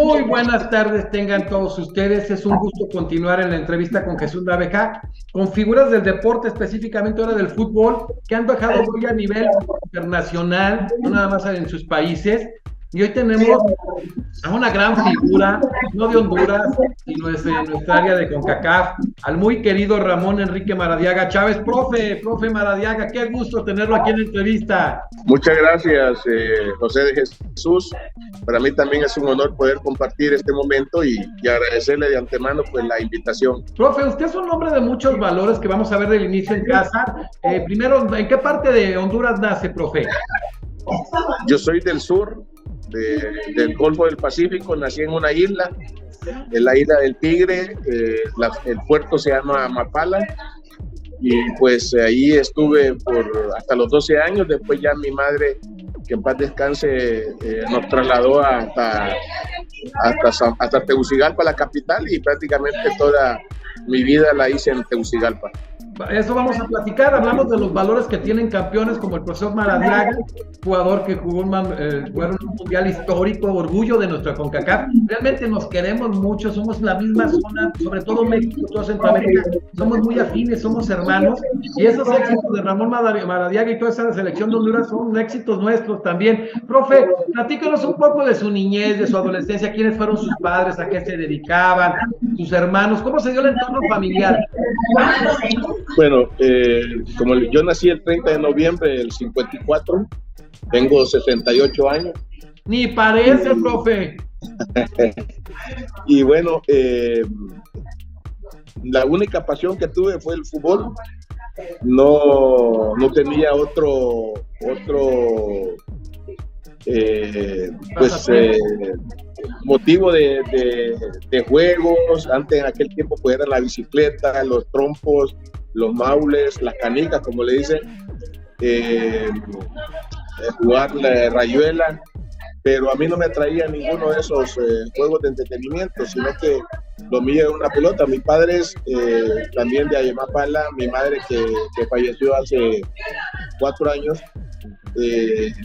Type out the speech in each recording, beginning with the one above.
Muy buenas tardes tengan todos ustedes. Es un gusto continuar en la entrevista con Jesús Naveja, con figuras del deporte, específicamente ahora del fútbol, que han dejado hoy a nivel internacional, no nada más en sus países. Y hoy tenemos a una gran figura, no de Honduras, sino de nuestra área de CONCACAF, al muy querido Ramón Enrique Maradiaga Chávez. Profe Maradiaga, qué gusto tenerlo aquí en la entrevista. Muchas gracias, José de Jesús. Para mí también es un honor poder compartir este momento y agradecerle de antemano pues la invitación. Profe, usted es un hombre de muchos valores que vamos a ver del inicio en casa. Primero, ¿en qué parte de Honduras nace, profe? Yo soy del sur, del Golfo del Pacífico. Nací en una isla, en la isla del Tigre. El puerto se llama Mapala, y pues ahí estuve hasta los 12 años. Después ya mi madre, que en paz descanse, nos trasladó hasta Tegucigalpa, la capital, y prácticamente toda mi vida la hice en Tegucigalpa. Eso vamos a platicar. Hablamos de los valores que tienen campeones como el profesor Maradiaga, jugador que jugó un mundial histórico, orgullo de nuestra CONCACAF. Realmente nos queremos mucho, somos la misma zona, sobre todo México, toda Centroamérica, somos muy afines, somos hermanos, y esos éxitos de Ramón Maradiaga y toda esa selección de Honduras son éxitos nuestros también. Profe, platícanos un poco de su niñez, de su adolescencia, quiénes fueron sus padres, a qué se dedicaban, sus hermanos, cómo se dio el entorno familiar. Bueno, como yo nací el 30 de noviembre del 54, tengo 68 años. Ni parece, profe. Y bueno, la única pasión que tuve fue el fútbol. No tenía otro motivo de juegos. Antes, en aquel tiempo, pues era la bicicleta, los trompos, los maules, las canicas, como le dicen, jugar la rayuela, pero a mí no me atraía ninguno de esos juegos de entretenimiento, sino que lo mío era una pelota. Mi padre es también de Ayamapala, mi madre que falleció hace 4 años,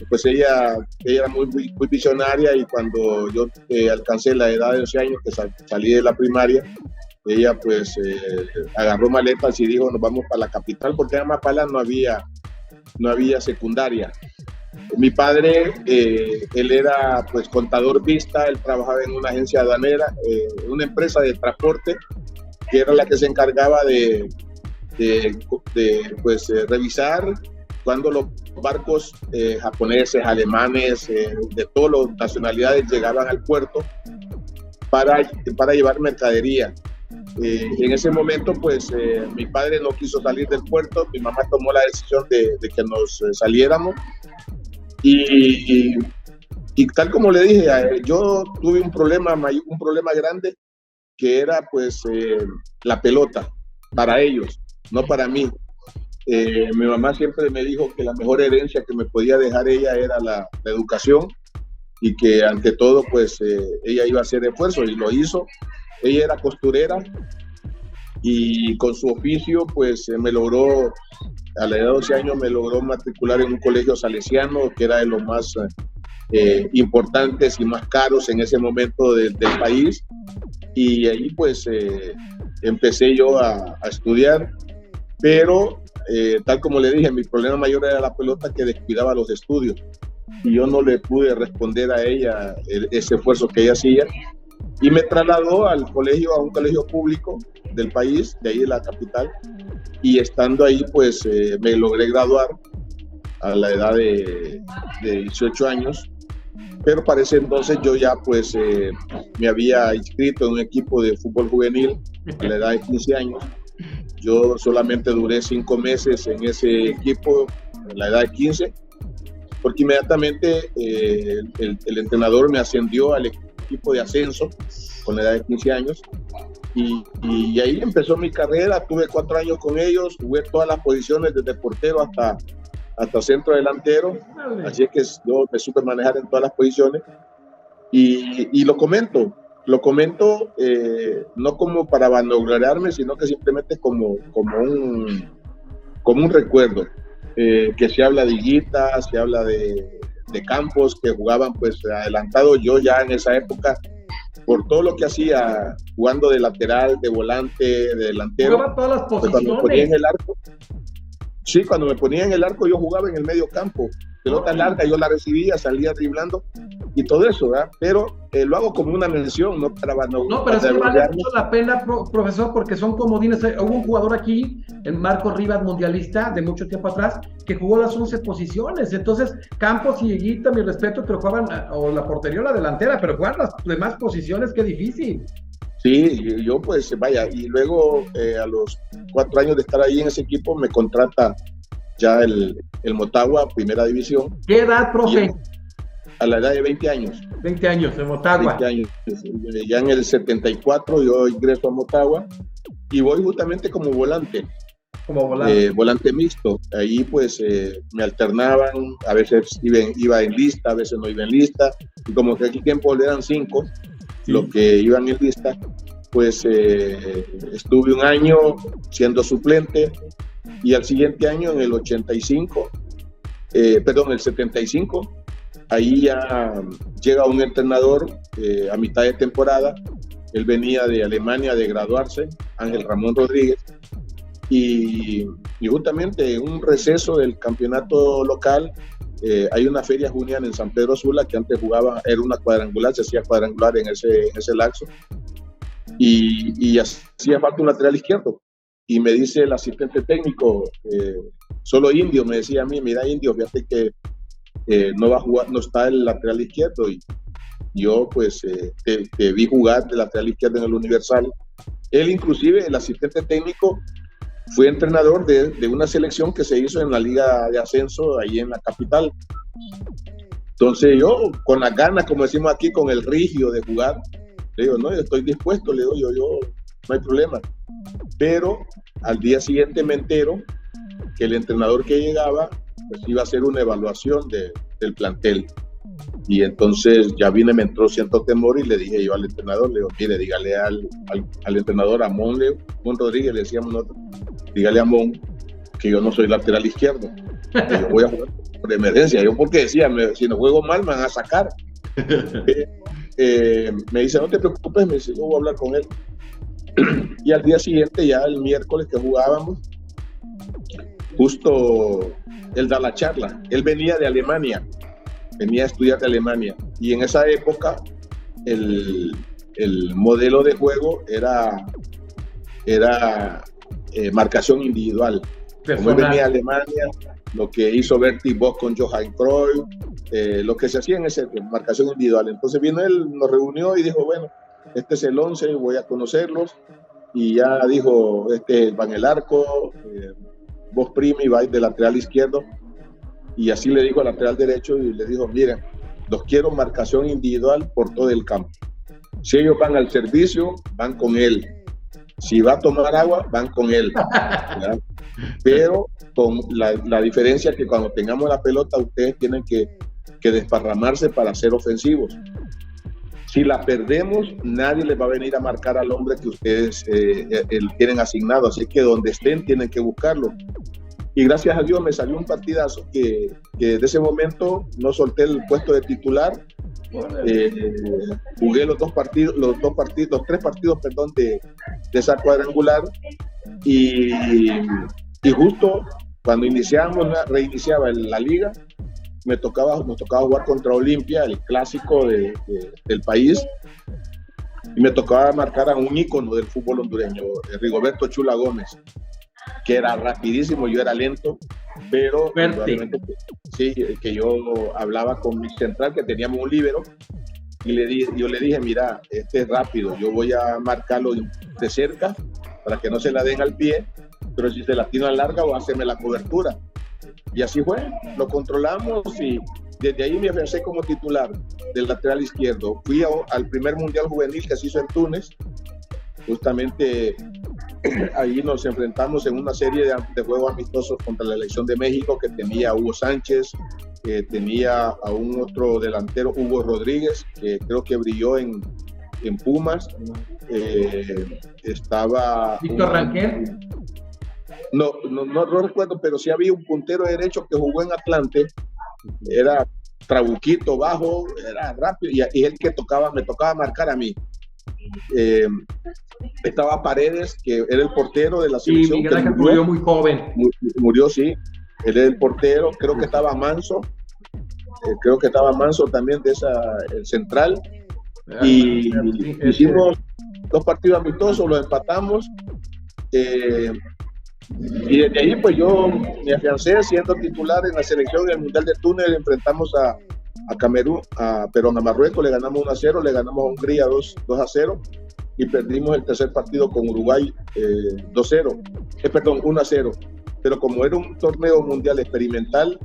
pues ella era muy visionaria, y cuando yo alcancé la edad de 12 años, que salí de la primaria, ella pues agarró maletas y dijo: nos vamos para la capital, porque en Amapala no había secundaria. Mi padre, él era pues contador vista, él trabajaba en una agencia aduanera, una empresa de transporte, que era la que se encargaba de revisar cuando los barcos japoneses, alemanes, de todas las nacionalidades llegaban al puerto para llevar mercadería. En ese momento, pues mi padre no quiso salir del puerto, mi mamá tomó la decisión de que nos saliéramos, y tal como le dije, yo tuve un problema grande, que era pues la pelota para ellos, no para mí. Mi mamá siempre me dijo que la mejor herencia que me podía dejar ella era la educación, y que ante todo pues ella iba a hacer esfuerzo, y lo hizo. Ella era costurera, y con su oficio pues a la edad de 12 años me logró matricular en un colegio salesiano, que era de los más importantes y más caros en ese momento del país, y ahí pues empecé yo a estudiar, pero tal como le dije, mi problema mayor era la pelota, que descuidaba los estudios, y yo no le pude responder a ella ese esfuerzo que ella hacía, y me trasladó a un colegio público del país, de ahí de la capital, y estando ahí pues me logré graduar a la edad de 18 años, pero para ese entonces yo ya pues me había inscrito en un equipo de fútbol juvenil a la edad de 15 años. Yo solamente duré 5 meses en ese equipo a la edad de 15, porque inmediatamente el entrenador me ascendió al equipo de ascenso con la edad de 15 años, y ahí empezó mi carrera. Tuve 4 años con ellos, jugué todas las posiciones, desde portero hasta centro delantero, así es que yo me supe manejar en todas las posiciones, y lo comento no como para vanagloriarme, sino que simplemente como un recuerdo, que se habla de Higuita, se habla de campos que jugaban pues adelantados. Yo ya en esa época por todo lo que hacía, jugando de lateral, de volante, de delantero. Jugaba todas las Pues posiciones. cuando me ponía en el arco, sí, cuando me ponía en el arco yo jugaba en el medio campo. Pelota larga, yo la recibía, salía driblando y todo eso, ¿verdad? Pero lo hago como una mención, no para No, pero es que vale mucho la pena, profesor, porque son comodines. Hubo un jugador aquí, en Marco Rivas, mundialista, de mucho tiempo atrás, que jugó las 11 posiciones. Entonces, Campos y Higuita, mi respeto, pero jugaban, o la portería o la delantera, pero jugar las demás posiciones, qué difícil. Sí, yo pues vaya, y luego a los 4 años de estar ahí en ese equipo me contrata ya el Motagua, primera división. ¿Qué edad, profe? A la edad de 20 años. 20 años, en Motagua. 20 años. Ya en el 74 yo ingreso a Motagua y voy justamente como volante. Como volante. Volante mixto. Ahí pues me alternaban, a veces iba en lista, a veces no iba en lista. Y como que aquí tiempo eran 5, sí, los que iban en lista, pues estuve un año siendo suplente. Y al siguiente año, en el 85, el 75, ahí ya llega un entrenador a mitad de temporada. Él venía de Alemania de graduarse, Ángel Ramón Rodríguez, y justamente en un receso del campeonato local, hay una feria juniana en San Pedro Sula que antes jugaba, era una cuadrangular, se hacía cuadrangular en ese lapso, y hacía falta un lateral izquierdo. Y me dice el asistente técnico, solo Indio, me decía a mí, mira Indio, fíjate que no va a jugar, no está el lateral izquierdo. Y yo pues te vi jugar de lateral izquierdo en el Universal. Él inclusive, el asistente técnico, fue entrenador de una selección que se hizo en la Liga de Ascenso, ahí en la capital. Entonces yo, con las ganas, como decimos aquí, con el rigio de jugar, le digo, no, yo estoy dispuesto, le digo yo no hay problema. Pero al día siguiente me entero que el entrenador que llegaba pues iba a hacer una evaluación del plantel. Y entonces ya me entró cierto temor y le dije yo al entrenador, le digo, mire, dígale al entrenador Amón Rodríguez, le decíamos nosotros, dígale a Amón que yo no soy lateral izquierdo, que yo voy a jugar por emergencia. Yo porque decía, si no juego mal me van a sacar. Me dice, no te preocupes, me dice, yo voy a hablar con él. Y al día siguiente, ya el miércoles que jugábamos, justo él da la charla. Él venía de Alemania, venía a estudiar de Alemania, y en esa época el modelo de juego era marcación individual. Como él venía de Alemania, lo que hizo Berti Bosch con Johan Cruyff, lo que se hacía en esa marcación individual. Entonces vino él, nos reunió y dijo, bueno, este es el 11, voy a conocerlos. Y ya dijo, va en el arco, vos Primi va de lateral izquierdo. Y así le dijo al lateral derecho y le dijo, miren, los quiero marcación individual por todo el campo. Si ellos van al servicio, van con él. Si va a tomar agua, van con él. ¿Verdad? Pero con la diferencia que cuando tengamos la pelota, ustedes tienen que desparramarse para ser ofensivos. Si la perdemos, nadie les va a venir a marcar al hombre que ustedes tienen asignado. Así que donde estén, tienen que buscarlo. Y gracias a Dios me salió un partidazo que de ese momento no solté el puesto de titular. Jugué los tres partidos, de esa cuadrangular. Y justo cuando reiniciaba la liga, nos tocaba jugar contra Olimpia, el clásico del país, y me tocaba marcar a un ícono del fútbol hondureño, Rigoberto Chula Gómez, que era rapidísimo, yo era lento, pero sí, que yo hablaba con mi central, que teníamos un líbero, y yo le dije, mira, este es rápido, yo voy a marcarlo de cerca para que no se la den al pie, pero si se la tiran larga o hacerme la cobertura. Y así fue, lo controlamos y desde ahí me afiancé como titular del lateral izquierdo. Fui al primer mundial juvenil que se hizo en Túnez. Justamente ahí nos enfrentamos en una serie de juegos amistosos contra la selección de México, que tenía a Hugo Sánchez, que tenía a un otro delantero, Hugo Rodríguez, que creo que brilló en Pumas. Estaba Víctor Rangel. No recuerdo, pero sí había un puntero derecho que jugó en Atlante, era trabuquito, bajo, era rápido, y él me tocaba marcar a mí. estaba Paredes, que era el portero de la selección. Sí, Miguel Ángel murió muy joven. Murió, sí. Él era el portero. Creo que estaba Manso. También de el central. Y hicimos 2 partidos amistosos, los empatamos. Y desde ahí pues yo me afiancé siendo titular en la selección del Mundial de Túnez. Enfrentamos a Camerún, a Marruecos, le ganamos 1-0, le ganamos a Hungría 2-0 y perdimos el tercer partido con Uruguay 1-0. Pero como era un torneo mundial experimental,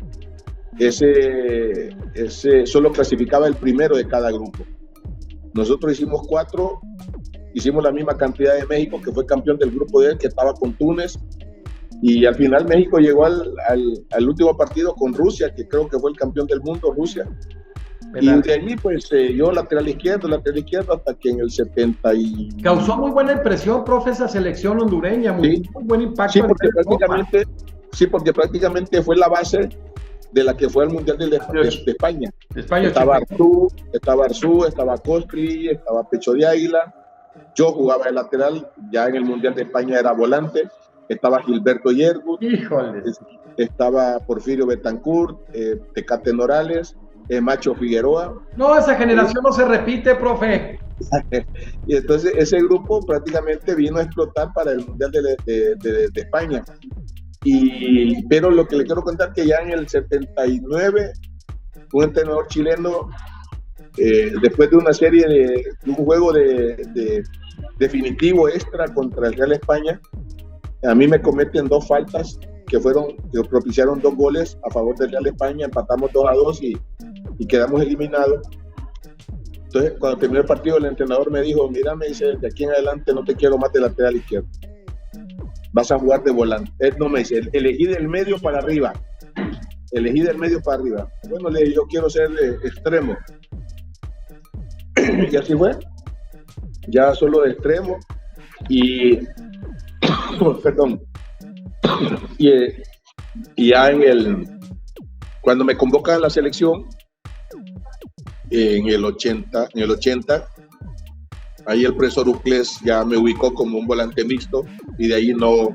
ese solo clasificaba el primero de cada grupo. Nosotros hicimos 4, hicimos la misma cantidad de México, que fue campeón del grupo D, que estaba con Túnez, y al final México llegó al último partido con Rusia, que creo que fue el campeón del mundo, Rusia. Y de allí pues yo lateral izquierdo, hasta que en el 70 y... Causó muy buena impresión, profe, esa selección hondureña, muy buen impacto. Sí, porque prácticamente fue la base de la que fue el Mundial de España. Estaba Arzú, estaba Costri, estaba Pecho de Águila. Yo jugaba de lateral, ya en el Mundial de España era volante. Estaba Gilberto Yergut, estaba Porfirio Betancourt, Tecate Norales, Macho Figueroa. No, esa generación no se repite, profe. Y entonces ese grupo prácticamente vino a explotar para el Mundial de España. Pero lo que le quiero contar que ya en el 79, un entrenador chileno, después de una serie de un juego de definitivo extra contra el Real España, a mí me cometen 2 faltas que propiciaron 2 goles a favor del Real España. Empatamos 2-2 y quedamos eliminados. Entonces, cuando terminó el partido, el entrenador me dijo: mira, me dice, de aquí en adelante no te quiero más de lateral izquierdo, vas a jugar de volante. Él no me dice, elegí del medio para arriba. Bueno, le dije, yo quiero ser extremo. Y así fue, ya solo de extremo. Perdón. Y ya cuando me convocan a la selección, en el 80, ahí el profesor Uclés ya me ubicó como un volante mixto, y de ahí no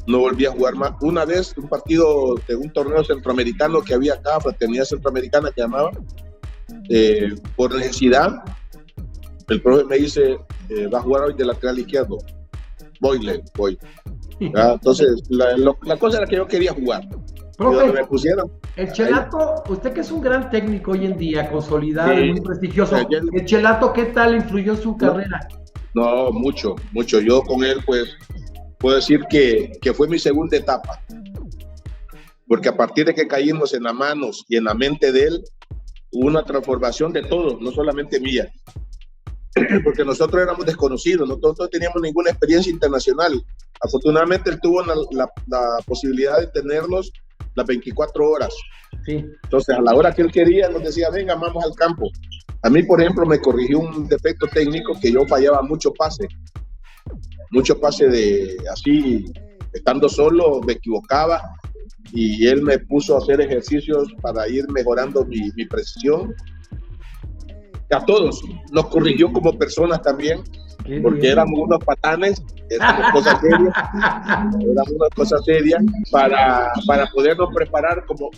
volví a jugar más. Una vez, un partido de un torneo centroamericano que había acá, Fraternidad Centroamericana que llamaba, por necesidad, el profe me dice, va a jugar hoy de lateral izquierdo. Voy. Entonces, la cosa era que yo quería jugar. Profe, me pusieron, el Chelato, usted que es un gran técnico hoy en día, consolidado, muy prestigioso, el Chelato, ¿qué tal influyó en su carrera? No, mucho. Yo con él, pues, puedo decir que fue mi segunda etapa. Porque a partir de que caímos en las manos y en la mente de él, hubo una transformación de todos, no solamente mía. Porque nosotros éramos desconocidos, nosotros no teníamos ninguna experiencia internacional. Afortunadamente él tuvo la posibilidad de tenernos las 24 horas. Sí. Entonces, a la hora que él quería, nos decía, venga, vamos al campo. A mí, por ejemplo, me corrigió un defecto técnico, que yo fallaba mucho pase de así, estando solo, me equivocaba, y él me puso a hacer ejercicios para ir mejorando mi precisión. A todos nos corrigió como personas también, porque éramos unos patanes, éramos cosas serias para podernos preparar como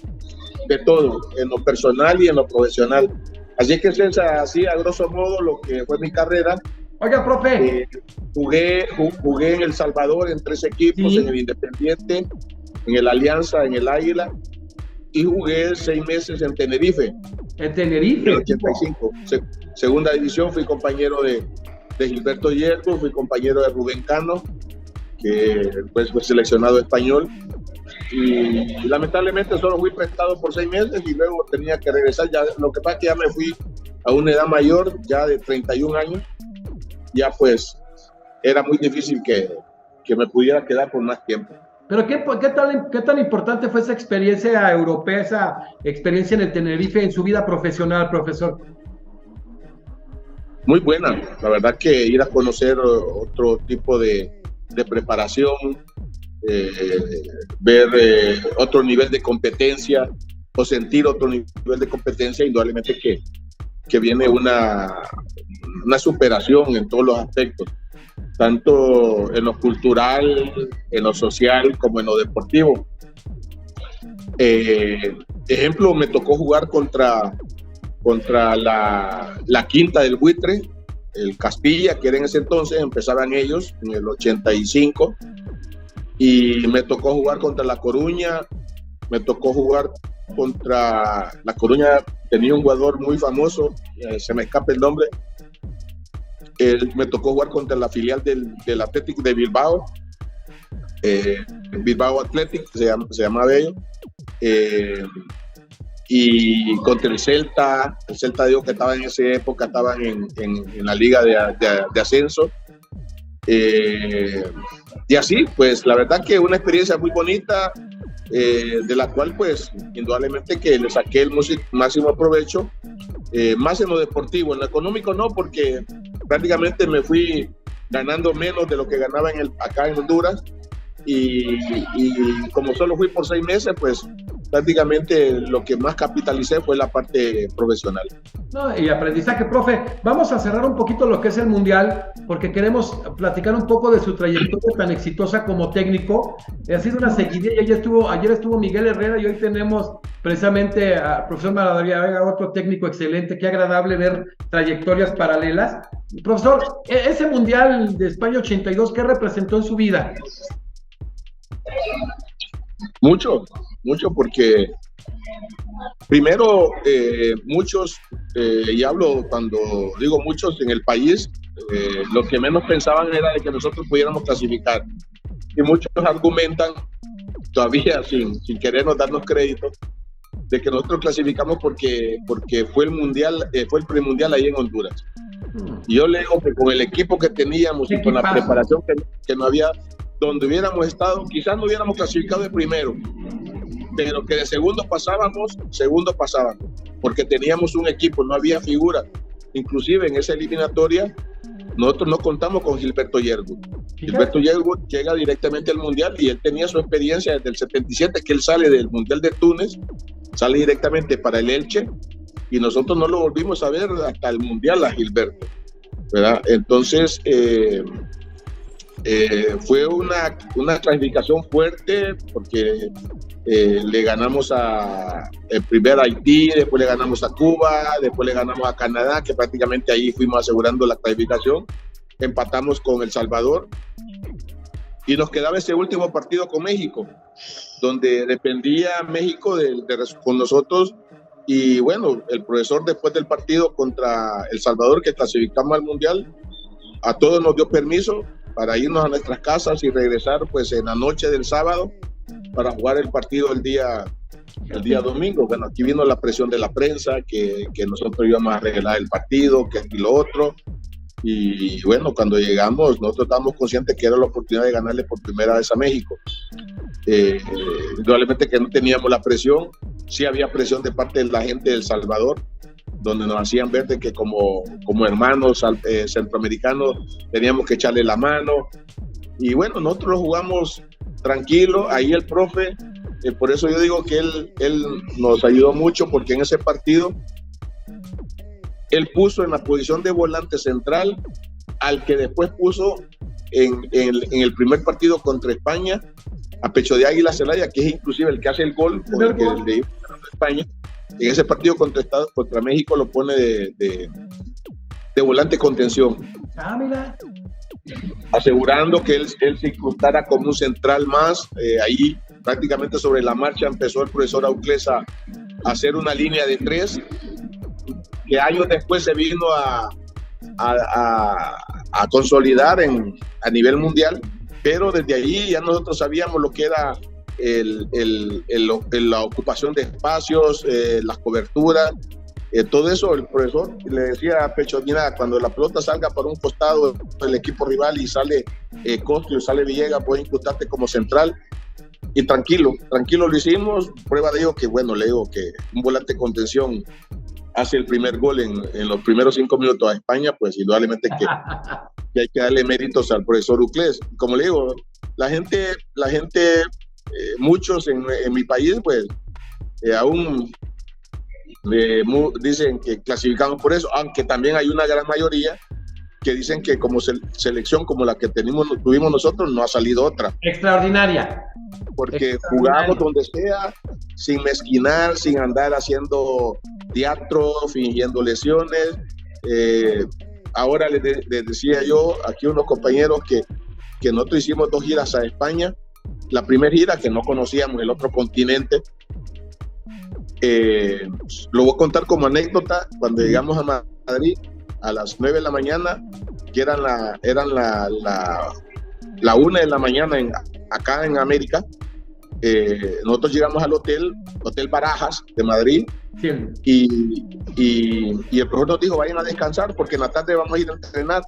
de todo, en lo personal y en lo profesional. Así que es así, a grosso modo, lo que fue mi carrera. Oiga, profe. Jugué en El Salvador en 3 equipos, en el Independiente, en el Alianza, en el Águila, y jugué 6 meses en Tenerife. ¿En Tenerife? En el 85. Segunda división, fui compañero de Gilberto Yergut, fui compañero de Rubén Cano, que pues, fue seleccionado español. Y lamentablemente solo fui prestado por 6 meses y luego tenía que regresar. Ya, lo que pasa es que ya me fui a una edad mayor, ya de 31 años. Ya pues era muy difícil que me pudiera quedar por más tiempo. Pero ¿qué tan importante fue esa experiencia europea, esa experiencia en el Tenerife en su vida profesional, profesor? Muy buena, la verdad que ir a conocer otro tipo de preparación, ver otro nivel de competencia o sentir otro nivel de competencia, indudablemente que viene una una superación en todos los aspectos, tanto en lo cultural, en lo social, como en lo deportivo. Ejemplo, me tocó jugar contra la quinta del Buitre, el Castilla, que era en ese entonces, empezaban ellos en el 85, y me tocó jugar contra La Coruña, me tocó jugar contra La Coruña, tenía un jugador muy famoso, se me escapa el nombre, me tocó jugar contra la filial del Athletic de Bilbao, Bilbao Athletic, se llamaba ellos, y contra el Celta digo que estaba en esa época, estaban en la liga de ascenso, y así, pues la verdad que una experiencia muy bonita, de la cual pues indudablemente que le saqué el máximo provecho, más en lo deportivo. En lo económico no, porque prácticamente me fui ganando menos de lo que ganaba acá en Honduras, y como solo fui por 6 meses, pues prácticamente lo que más capitalicé fue la parte profesional. No, y aprendizaje, profe. Vamos a cerrar un poquito lo que es el Mundial, porque queremos platicar un poco de su trayectoria tan exitosa como técnico. Ha sido una seguidilla. Ayer estuvo Miguel Herrera, y hoy tenemos precisamente al profesor Madariaga, otro técnico excelente. Qué agradable ver trayectorias paralelas. Profesor, ese Mundial de España 82, ¿qué representó en su vida? Mucho, porque primero muchos, y hablo cuando digo muchos en el país, lo que menos pensaban era de que nosotros pudiéramos clasificar, y muchos argumentan todavía sin querernos darnos crédito de que nosotros clasificamos porque fue el mundial, fue el premundial ahí en Honduras. Y yo le digo que con el equipo que teníamos y con la preparación que no había, donde hubiéramos estado, quizás no hubiéramos clasificado de primero, pero que de segundo pasábamos, porque teníamos un equipo, no había figuras. Inclusive en esa eliminatoria nosotros no contamos con Gilberto Yergo. Gilberto Yergo llega directamente al Mundial, y él tenía su experiencia desde el 77, que él sale del Mundial de Túnez, sale directamente para el Elche, y nosotros no lo volvimos a ver hasta el Mundial a Gilberto, ¿verdad? Entonces fue una clasificación fuerte, porque le ganamos primero a Haití, después le ganamos a Cuba, después le ganamos a Canadá, que prácticamente ahí fuimos asegurando la clasificación. Empatamos con El Salvador, y nos quedaba ese último partido con México, donde dependía México con nosotros. Y bueno, el profesor, después del partido contra El Salvador, que clasificamos al Mundial, a todos nos dio permiso para irnos a nuestras casas y regresar pues en la noche del sábado para jugar el partido el día domingo. Bueno, aquí vino la presión de la prensa, que nosotros íbamos a arreglar el partido, que aquí lo otro. Y bueno, cuando llegamos, nosotros estábamos conscientes que era la oportunidad de ganarle por primera vez a México. Indudablemente que no teníamos la presión. Sí había presión de parte de la gente de El Salvador, donde nos hacían ver de que como hermanos centroamericanos teníamos que echarle la mano. Y bueno, nosotros lo jugamos tranquilo. Ahí el profe, por eso yo digo que él nos ayudó mucho, porque en ese partido él puso en la posición de volante central al que después puso en el primer partido contra España, a Pecho de Águila Celaya, que es inclusive el que hace el gol con el que le dio a España. En ese partido contra México lo pone de volante contención, asegurando que él se incrustara como un central más. Ahí prácticamente sobre la marcha empezó el profesor Auclés a hacer una línea de 3, que años después se vino a consolidar a nivel mundial. Pero desde ahí ya nosotros sabíamos lo que era la ocupación de espacios, las coberturas, todo eso. El profesor le decía a Pecho, mira, cuando la pelota salga por un costado del equipo rival y sale Costio y sale Villegas, puedes incrustarte como central. Y tranquilo lo hicimos. Prueba de ello que, bueno, le digo que un volante de contención hace el primer gol en los primeros 5 minutos a España, pues indudablemente que hay que darle méritos al profesor Auclés. Como le digo, la gente muchos en mi país, pues aún dicen que clasificamos por eso, aunque también hay una gran mayoría que dicen que como selección como la que tuvimos nosotros, no ha salido otra. Extraordinaria. Porque jugamos donde sea, sin mezquinar, sin andar haciendo teatro, fingiendo lesiones. Ahora les decía yo aquí a unos compañeros que nosotros hicimos 2 giras a España. La primera gira, que no conocíamos el otro continente, lo voy a contar como anécdota. Cuando llegamos a Madrid a las 9 de la mañana, que eran la 1 de la mañana acá en América, nosotros llegamos al Hotel Barajas de Madrid. Sí. Y el profesor nos dijo, vayan a descansar porque en la tarde vamos a ir a entrenar.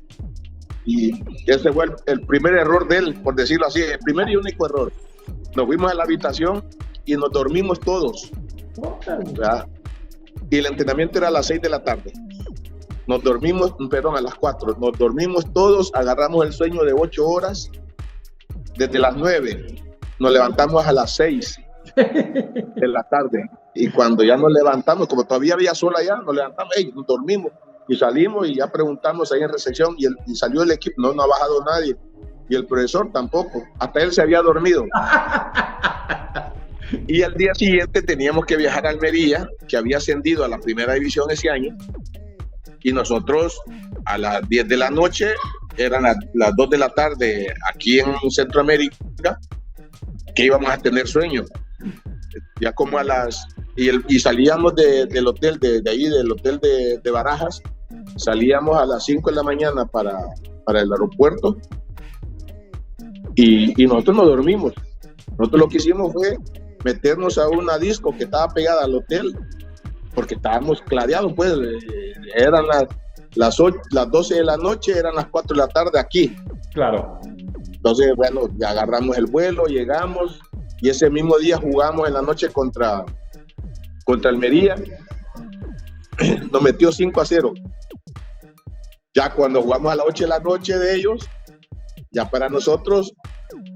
Y ese fue el primer error de él, por decirlo así, el primer y único error. Nos fuimos a la habitación y nos dormimos todos, ¿verdad? Y el entrenamiento era a las 6 de la tarde. Nos dormimos, perdón, a las 4. Nos dormimos todos, agarramos el sueño de 8 horas. Desde las 9 nos levantamos a las 6 de la tarde. Y cuando ya nos levantamos, como todavía había sol allá, nos levantamos, nos dormimos. Y salimos y ya preguntamos ahí en recepción y salió el equipo. No ha bajado nadie. Y el profesor tampoco. Hasta él se había dormido. Y al día siguiente teníamos que viajar a Almería, que había ascendido a la primera división ese año. Y nosotros a las 10 de la noche, eran las 2 de la tarde aquí en Centroamérica, que íbamos a tener sueño. Ya como a las... Y salíamos del hotel, de ahí del hotel de Barajas, salíamos a las 5 de la mañana para el aeropuerto y nosotros nos dormimos. Nosotros lo que hicimos fue meternos a una disco que estaba pegada al hotel, porque estábamos clareados, pues eran las 12 de la noche, eran las 4 de la tarde aquí. Claro. Entonces, bueno, ya agarramos el vuelo, llegamos y ese mismo día jugamos en la noche contra Almería. Nos metió 5-0. Ya cuando jugamos a las 8 de la noche de ellos, ya para nosotros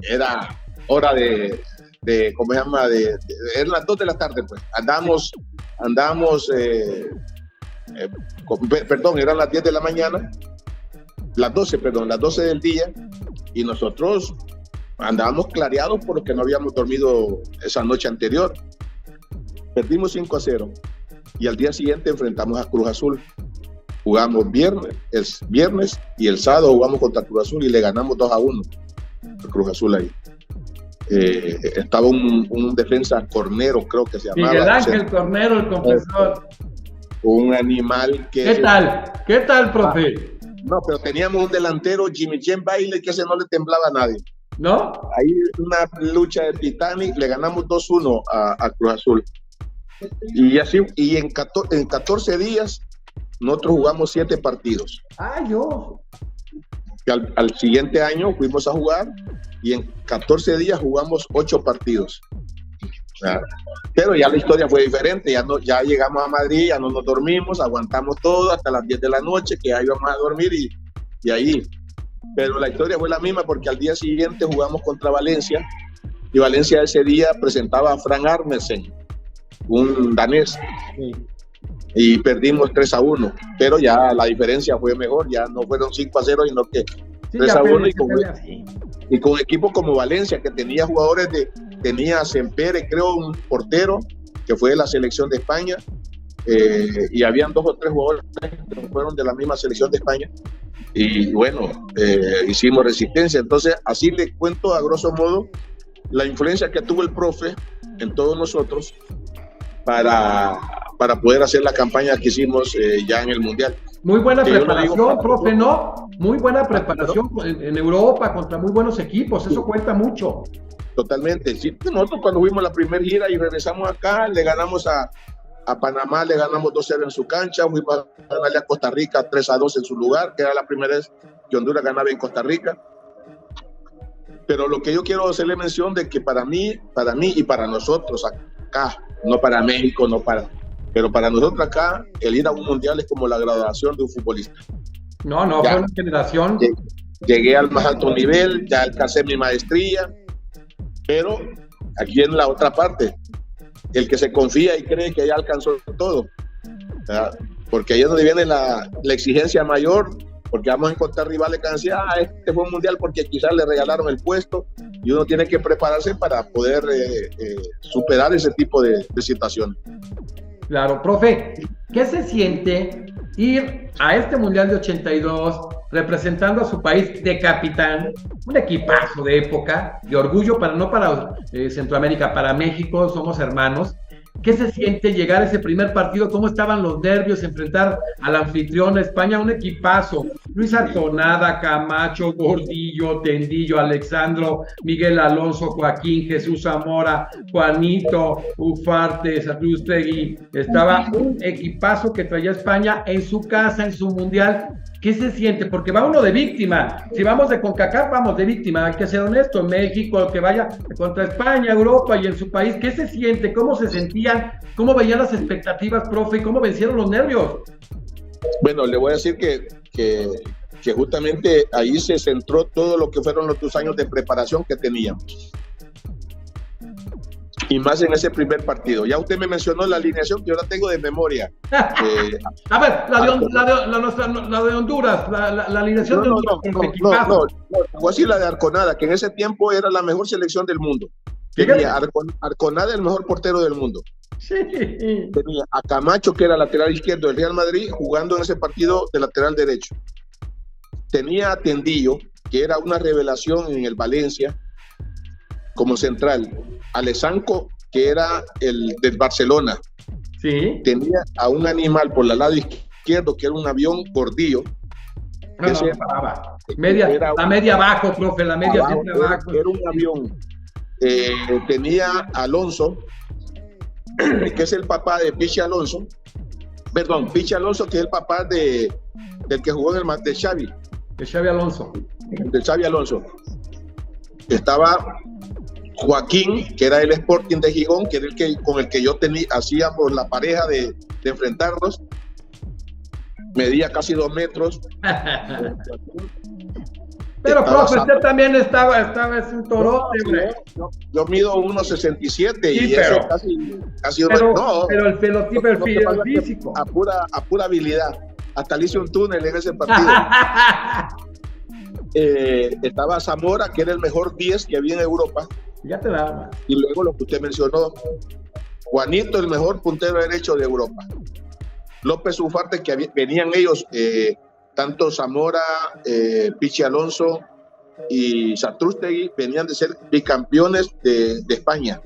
era hora de ¿cómo se llama? Eran las 2 de la tarde, pues. Perdón, eran las 10 de la mañana, las 12 del día, y nosotros andábamos clareados porque no habíamos dormido esa noche anterior. Perdimos 5-0 y al día siguiente enfrentamos a Cruz Azul. Jugamos viernes y el sábado jugamos contra Cruz Azul y le ganamos 2-1 a Cruz Azul ahí. Estaba un defensa Cornero, creo que se llamaba. Miguel Ángel Cornero, el confesor. Un animal que... ¿Qué tal, profe? No, pero teníamos un delantero, Jimmy Chen Bailey, que ese no le temblaba a nadie. ¿No? Ahí una lucha de Titanic, le ganamos 2-1 a Cruz Azul. Y así, y en 14 días nosotros jugamos 7 partidos. Y al siguiente año fuimos a jugar y en 14 días jugamos 8 partidos. Pero ya la historia fue diferente, ya llegamos a Madrid, ya no nos dormimos, aguantamos todo hasta las 10 de la noche, que ya íbamos a dormir y ahí. Pero la historia fue la misma porque al día siguiente jugamos contra Valencia y Valencia ese día presentaba a Frank Arnesen, un danés, y perdimos 3-1, pero ya la diferencia fue mejor, ya no fueron 5-0, sino que 3-1 y con equipos como Valencia, que tenía jugadores tenía a Sempere, creo, un portero que fue de la selección de España, y habían 2 o 3 jugadores que fueron de la misma selección de España, y bueno, hicimos resistencia. Entonces así le cuento a grosso modo la influencia que tuvo el profe en todos nosotros para poder hacer la campaña que hicimos ya en el Mundial. Muy buena preparación, profe, ¿no? Muy buena preparación en Europa contra muy buenos equipos, eso cuenta mucho. Totalmente, sí. Nosotros cuando fuimos la primera gira y regresamos acá, le ganamos a Panamá, le ganamos 2-0 en su cancha, fuimos a ganarle a Costa Rica 3-2 en su lugar, que era la primera vez que Honduras ganaba en Costa Rica. Pero lo que yo quiero hacerle mención de que para mí y para nosotros acá, no para México, pero para nosotros acá, el ir a un mundial es como la graduación de un futbolista. No, ya, fue una generación. Llegué al más alto nivel, ya alcancé mi maestría, pero aquí en la otra parte, el que se confía y cree que ya alcanzó todo, ¿verdad? Porque ahí es donde viene la exigencia mayor, porque vamos a encontrar rivales que decían, este fue un mundial porque quizás le regalaron el puesto, y uno tiene que prepararse para poder superar ese tipo de situaciones. Claro, profe, ¿qué se siente ir a este Mundial de 82 representando a su país de capitán? Un equipazo de época, de orgullo, no para Centroamérica, para México, somos hermanos. ¿Qué se siente llegar a ese primer partido? ¿Cómo estaban los nervios? Enfrentar al anfitrión España, un equipazo. Luis Arconada, Camacho, Gordillo, Tendillo, Alexandro, Miguel Alonso, Joaquín, Jesús Zamora, Juanito, Ufarte, Satrústegui. Estaba un equipazo que traía España en su casa, en su mundial. ¿Qué se siente? Porque va uno de víctima. Si vamos de CONCACAF, vamos de víctima. Hay que ser honesto. México, que vaya contra España, Europa y en su país. ¿Qué se siente? ¿Cómo se sentían? ¿Cómo veían las expectativas, profe? ¿Cómo vencieron los nervios? Bueno, le voy a decir que justamente ahí se centró todo lo que fueron los 2 años de preparación que teníamos. Y más en ese primer partido. Ya usted me mencionó la alineación que yo la tengo de memoria. A ver, la de Honduras, la alineación de Honduras. No, voy a decir la de Arconada, que en ese tiempo era la mejor selección del mundo. Tenía Arconada, el mejor portero del mundo. Sí. Tenía a Camacho, que era lateral izquierdo del Real Madrid, jugando en ese partido de lateral derecho. Tenía a Tendillo, que era una revelación en el Valencia, como central. Alexandro, que era el del Barcelona. Sí. Tenía a un animal por el lado izquierdo, que era un avión Gordillo. La media abajo, profe, la media abajo. Era un avión. Tenía a Alonso, que es el papá de Pichi Alonso. Perdón, Pichi Alonso, que es el papá del que jugó en el de Xavi. De Xavi Alonso. De Xavi Alonso. Estaba Joaquín, que era el Sporting de Gijón, que era con el que yo hacíamos la pareja de enfrentarnos. Medía casi 2 metros. Pero, profe, usted también estaba es un torote, yo mido 1.67 sí, y pero, ese casi pero el pelotipo, el físico. A pura habilidad. Hasta le hice un túnel en ese partido. Estaba Zamora, que era el mejor 10 que había en Europa. Ya te daba. Y luego lo que usted mencionó, Juanito, el mejor puntero derecho de Europa. López Ufarte, que venían ellos, tanto Zamora, Pichi Alonso y Satrústegui, venían de ser bicampeones de España.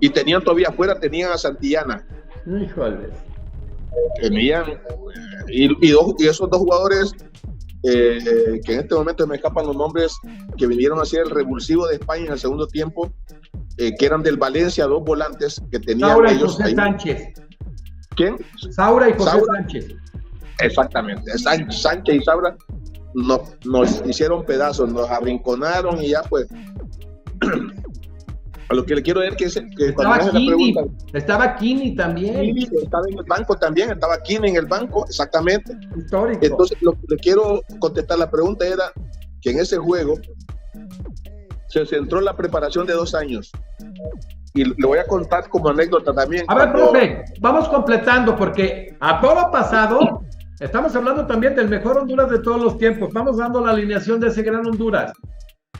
Y tenían todavía afuera, tenían a Santillana. Híjole. Tenían, y esos 2 jugadores, que en este momento me escapan los nombres, que vinieron a ser el revulsivo de España en el segundo tiempo, que eran del Valencia, 2 volantes que tenían Saura y ellos José ahí. Sánchez. ¿Quién? Saura y José Sánchez. Exactamente. Sánchez y Saura nos hicieron pedazos, nos arrinconaron y ya pues. A lo que le quiero decir que estaba Kini, estaba Kini también. Kini estaba en el banco también, estaba Kini en el banco, exactamente. Histórico. Entonces, lo que le quiero contestar la pregunta era que en ese juego se centró la preparación de 2 años. Y le voy a contar como anécdota también. A ver, profe, vamos completando, porque a todo pasado, estamos hablando también del mejor Honduras de todos los tiempos. Vamos dando la alineación de ese gran Honduras.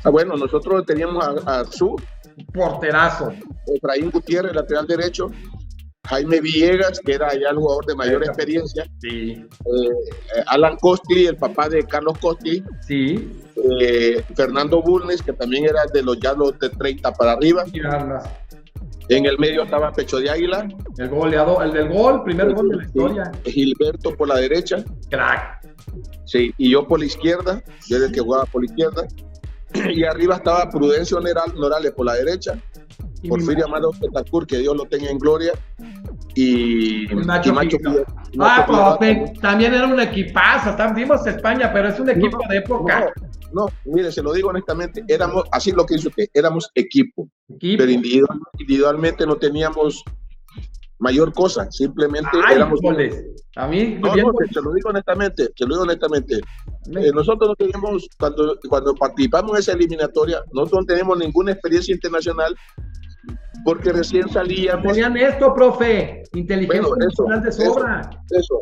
Bueno, nosotros teníamos a su porterazo. Efraín Gutiérrez, lateral derecho. Jaime Villegas, que era ya el jugador de mayor experiencia. Sí. Alan Costi, el papá de Carlos Costi. Sí. Fernando Bulnes, que también era de los de 30 para arriba. En el medio estaba Pecho de Águila. El goleador, el del gol, primer gol de la historia. Gilberto por la derecha. Crack. Sí, y yo por la izquierda. Yo era el que jugaba por la izquierda. Y arriba estaba Prudencio Norales por la derecha. Porfirio Amado Petacur, que Dios lo tenga en gloria. Y Macho también era un equipazo. Vimos España, pero es un equipo de época. No, mire, se lo digo honestamente, éramos, así lo que hizo usted, éramos equipo. Pero individualmente no teníamos mayor cosa, simplemente éramos... A mí, se lo digo honestamente, nosotros no teníamos, cuando participamos en esa eliminatoria, nosotros no tenemos ninguna experiencia internacional, porque recién salíamos. Tenían esto, profe, inteligencia emocional de sobra. Eso.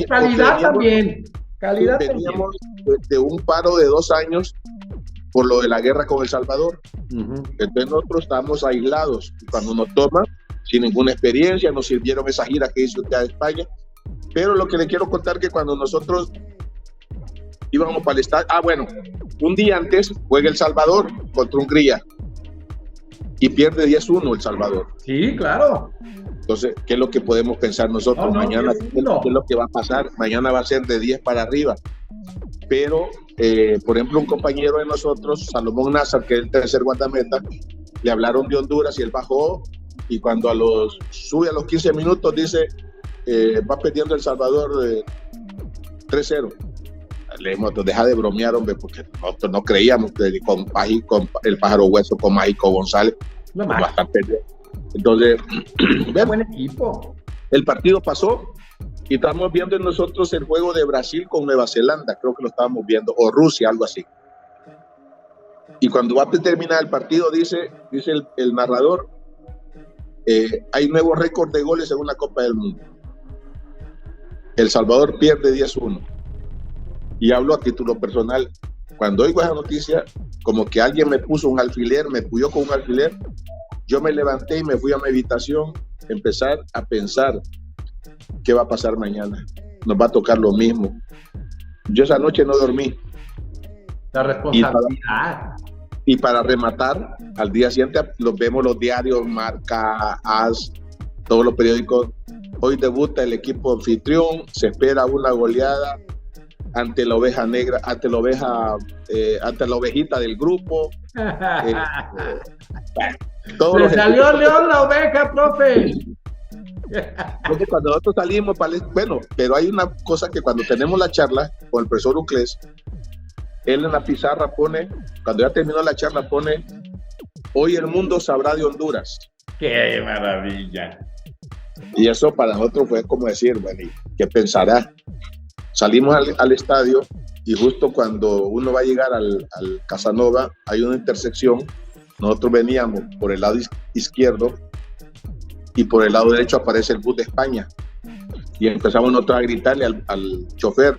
Calidad también. Calidad veníamos de un paro de 2 años por lo de la guerra con El Salvador. Entonces nosotros estábamos aislados. Y cuando nos toman, sin ninguna experiencia, nos sirvieron esa gira que hizo usted a España. Pero lo que le quiero contar que cuando nosotros íbamos para el estadio, bueno, un día antes juega El Salvador contra Hungría y pierde 10-1 El Salvador. Sí, claro. Entonces, ¿qué es lo que podemos pensar nosotros? Mañana, ¿qué es lo que va a pasar? Mañana va a ser de 10 para arriba. Pero, por ejemplo, un compañero de nosotros, Salomón Nazar, que es el tercer guardameta, le hablaron de Honduras y él bajó, y cuando sube a los 15 minutos dice, va perdiendo El Salvador 3-0. Le dijimos, deja de bromear, hombre, porque nosotros no creíamos que con el Pájaro Hueso, con Mágico González, va a estar perdiendo. Entonces, buen equipo. El partido pasó y estamos viendo nosotros el juego de Brasil con Nueva Zelanda, creo que lo estábamos viendo, o Rusia, algo así. Y cuando va a terminar el partido, dice el narrador, hay nuevo récord de goles en una Copa del Mundo. El Salvador pierde 10-1. Y hablo a título personal. Cuando oigo esa noticia, como que alguien me puso un alfiler, me puyó con un alfiler, yo me levanté y me fui a mi habitación, empezar a pensar qué va a pasar mañana. Nos va a tocar lo mismo. Yo esa noche no dormí. La responsabilidad. Y para rematar, al día siguiente vemos los diarios, Marca, AS, todos los periódicos. Hoy debuta el equipo anfitrión, se espera una goleada ante la oveja negra, ante la ovejita del grupo. Le salió León la oveja, profe. Entonces, cuando nosotros salimos, bueno, pero hay una cosa que cuando tenemos la charla con el profesor Uclés, él en la pizarra pone, cuando ya terminó la charla, pone, hoy el mundo sabrá de Honduras. ¡Qué maravilla! Y eso para nosotros fue como decir, bueno, ¿qué pensará? Salimos al estadio y justo cuando uno va a llegar al Casanova, hay una intersección. Nosotros veníamos por el lado izquierdo y por el lado derecho aparece el bus de España. Y empezamos nosotros a gritarle al chofer,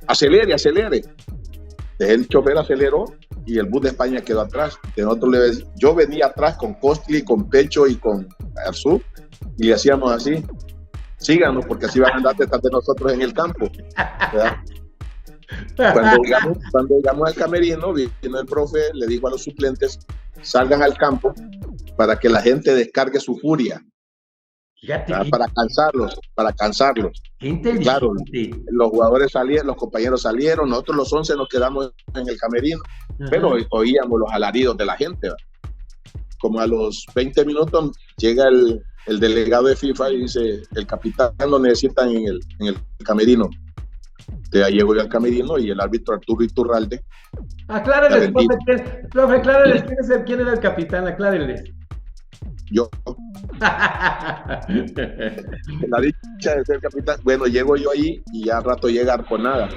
acelere, acelere. El chofer aceleró y el bus de España quedó atrás. Yo venía atrás con Costly, con Pecho y con Arzú y le hacíamos así, síganos porque así van a andar detrás de nosotros en el campo, ¿verdad? Cuando llegamos al camerino, vino el profe, le dijo a los suplentes, salgan al campo para que la gente descargue su furia. Fíjate, para cansarlos. Qué inteligente. Claro, los jugadores salieron, los compañeros salieron, nosotros los 11 nos quedamos en el camerino, pero oíamos los alaridos de la gente, ¿verdad? Como a los 20 minutos llega el delegado de FIFA y dice, el capitán lo necesitan en el camerino. Entonces llego yo al camerino y el árbitro Arturo Iturralde. Aclárenles, profe, aclárenles quién era el capitán, aclárenles. Yo. La dicha de ser capitán. Bueno, llego yo ahí y ya al rato llega Arconada.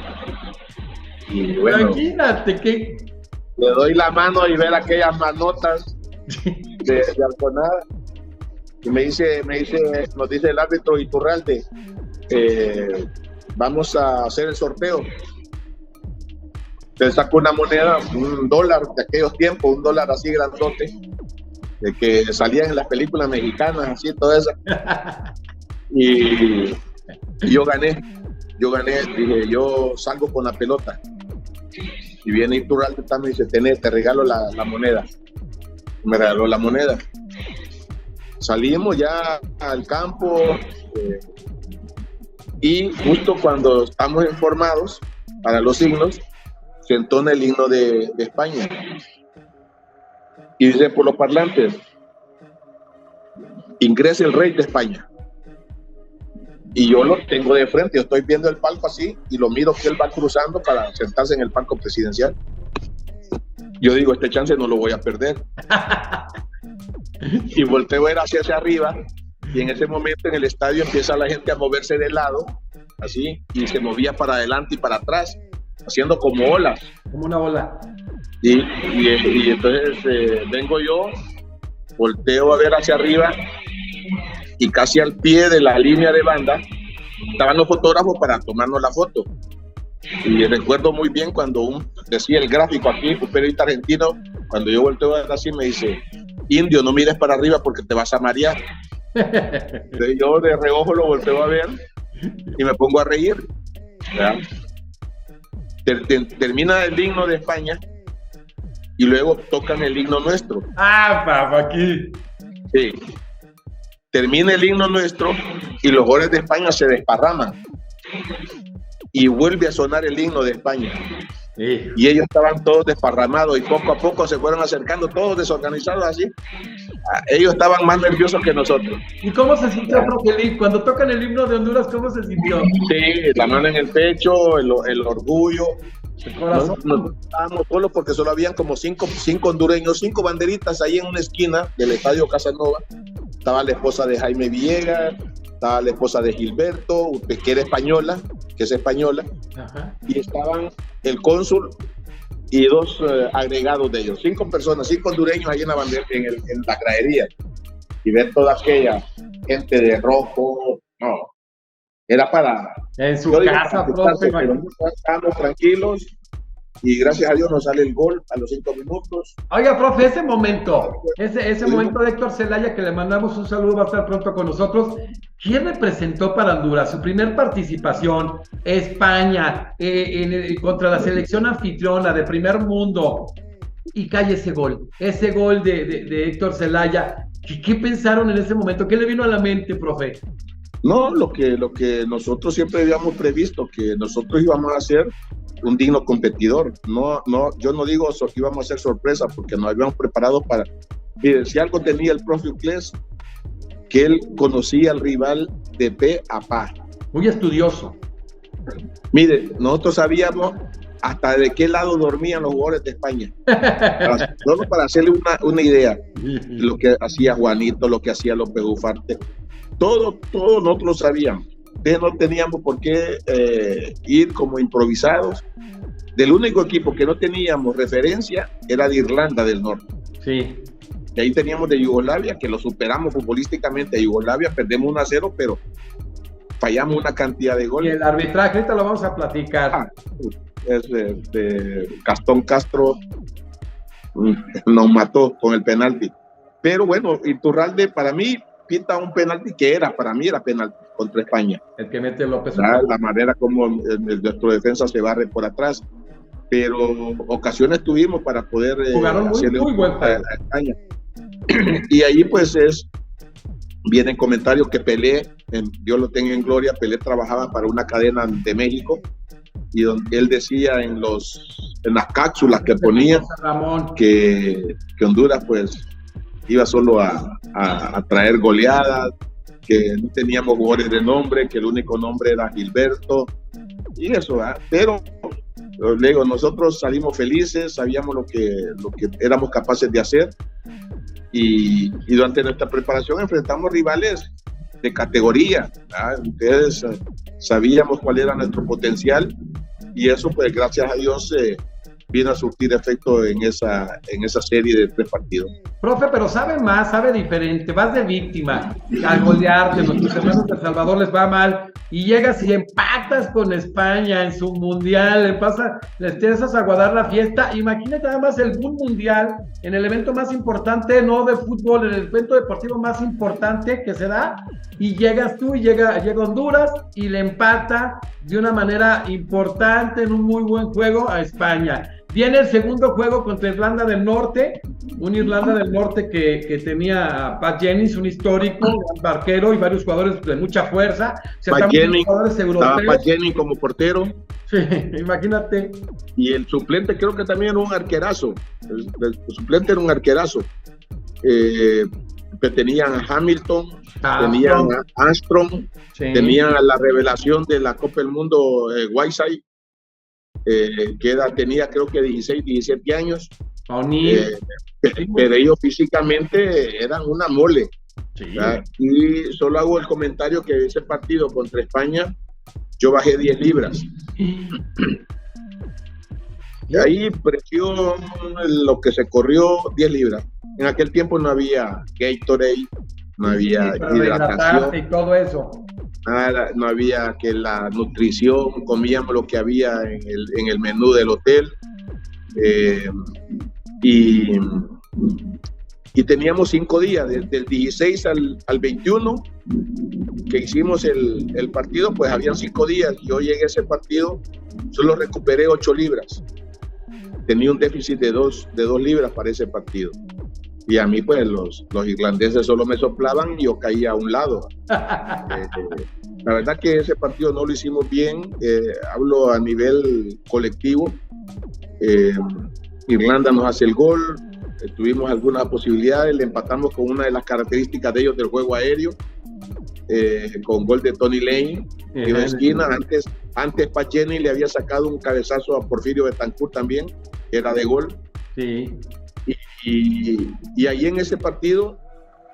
Y bueno, imagínate que le doy la mano y ver aquellas manotas de Arconada. Y nos dice el árbitro Iturralde, vamos a hacer el sorteo. Te sacó una moneda, $1 de aquellos tiempos, $1 así grandote, de que salían en las películas mexicanas, así, todo eso. Y yo gané, dije, yo salgo con la pelota. Y viene Iturralde también y dice, te regalo la moneda. Me regaló la moneda. Salimos ya al campo y justo cuando estamos informados para los himnos, se entona el himno de España. Y dice por los parlantes, ingresa el rey de España. Y yo lo tengo de frente, yo estoy viendo el palco así y lo miro que él va cruzando para sentarse en el palco presidencial. Yo digo, este chance no lo voy a perder. Y volteo a ver hacia arriba y en ese momento en el estadio empieza la gente a moverse de lado, así, y se movía para adelante y para atrás, haciendo como olas. Como una ola. Y entonces vengo yo volteo a ver hacia arriba y casi al pie de la línea de banda estaban los fotógrafos para tomarnos la foto. Y recuerdo muy bien cuando decía el gráfico aquí, un periodista argentino, cuando yo volteo a ver así me dice: indio, no mires para arriba porque te vas a marear. Entonces yo de reojo lo volteo a ver y me pongo a reír. Termina el himno de España y luego tocan el himno nuestro. Ah, papá, aquí. Sí. Termina el himno nuestro y los goles de España se desparraman. Y vuelve a sonar el himno de España. Sí. Y ellos estaban todos desparramados y poco a poco se fueron acercando, todos desorganizados así. Ellos estaban más nerviosos que nosotros. ¿Y cómo se sintió, profe? Cuando tocan el himno de Honduras, ¿cómo se sintió? Sí, la mano en el pecho, el orgullo. El corazón. Nos estábamos solos porque solo habían como cinco hondureños, 5 banderitas ahí en una esquina del Estadio Casanova. Estaba la esposa de Jaime Villegas, estaba la esposa de Gilberto, que era española, que es española. Ajá. Y estaban el cónsul y 2 agregados de ellos, 5 personas, 5 hondureños ahí en la bandera, en la gradería. Y ver toda aquella gente de rojo, no, era para... En su casa, profe. Pero estábamos tranquilos y gracias a Dios nos sale el gol a los 5 minutos. Oiga, profe, ese momento de Héctor Zelaya, que le mandamos un saludo, va a estar pronto con nosotros. ¿Quién representó para Honduras? Su primer participación, España, contra la selección anfitriona de primer mundo, y cae ese gol de Héctor Zelaya. ¿Qué pensaron en ese momento? ¿Qué le vino a la mente, profe? No, lo que nosotros siempre habíamos previsto, que nosotros íbamos a ser un digno competidor. No, yo no digo que íbamos a ser sorpresa, porque nos habíamos preparado para... Mire, si algo tenía el profe Uclés, que él conocía al rival de pe a pa. Muy estudioso. Mire, nosotros sabíamos hasta de qué lado dormían los jugadores de España. Solo para hacerle una idea, lo que hacía Juanito, lo que hacía López Ufarte, todo nosotros lo sabíamos. Entonces no teníamos por qué ir como improvisados. Del único equipo que no teníamos referencia era de Irlanda del Norte. Sí. Y ahí teníamos de Yugoslavia, que lo superamos futbolísticamente. A Yugoslavia perdemos 1-0, pero fallamos una cantidad de goles. Y el arbitraje, ahorita lo vamos a platicar. Es de Gastón Castro, nos mató con el penalti. Pero bueno, Iturralde para mí pinta un penalti que para mí era penalti contra España. El que mete López. La manera como nuestro defensa se barre por atrás. Pero ocasiones tuvimos para poder hacerle muy buen a España. Y ahí pues vienen comentarios que Pelé, Dios lo tenga en gloria, Pelé trabajaba para una cadena de México y donde él decía en las cápsulas que ponía que Honduras pues iba solo a traer goleadas, que no teníamos jugadores de nombre, que el único nombre era Gilberto y eso, pero le digo, nosotros salimos felices, sabíamos lo que éramos capaces de hacer y durante nuestra preparación enfrentamos rivales de categoría, ustedes sabíamos cuál era nuestro potencial y eso pues gracias a Dios vino a surtir efecto en esa serie de 3 partidos. Profe, pero sabe más, sabe diferente, vas de víctima al golearte, nuestros hermanos de El Salvador les va mal y llegas y empatas con España en su mundial, les empiezas a aguardar la fiesta. Imagínate nada más el mundial en el evento más importante, no de fútbol, en el evento deportivo más importante que se da, y llegas tú y llega Honduras y le empata de una manera importante en un muy buen juego a España. Viene el segundo juego contra Irlanda del Norte, un Irlanda del Norte que tenía a Pat Jennings, un histórico, un barquero y varios jugadores de mucha fuerza. Pat Jennings como portero. Sí, imagínate. Y el suplente creo que también era un arquerazo. El suplente era un arquerazo. Que tenían a Hamilton, tenían a Armstrong, sí. Tenían a la revelación de la Copa del Mundo, Whiteside, que tenía creo que 16, 17 años. Pero ellos físicamente eran una mole. Sí. Y solo hago el comentario que ese partido contra España yo bajé 10 libras. Y ahí presión, lo que se corrió 10 libras. en aquel tiempo no había Gatorade, no había hidratación y todo eso. Nada, no había que la nutrición, comíamos lo que había en el menú del hotel, y teníamos 5 días, desde el 16 al 21 que hicimos el partido, pues habían 5 días. Yo llegué a ese partido, solo recuperé 8 libras, tenía un déficit de 2 libras para ese partido. Y a mí, pues, los irlandeses solo me soplaban y yo caía a un lado. La verdad que ese partido no lo hicimos bien, hablo a nivel colectivo. Irlanda nos hace el gol, tuvimos algunas posibilidades, le empatamos con una de las características de ellos del juego aéreo, con gol de Tony Lane, tiro de esquina. Antes Pacheni le había sacado un cabezazo a Porfirio Betancourt también, que era de gol. Sí. Y ahí en ese partido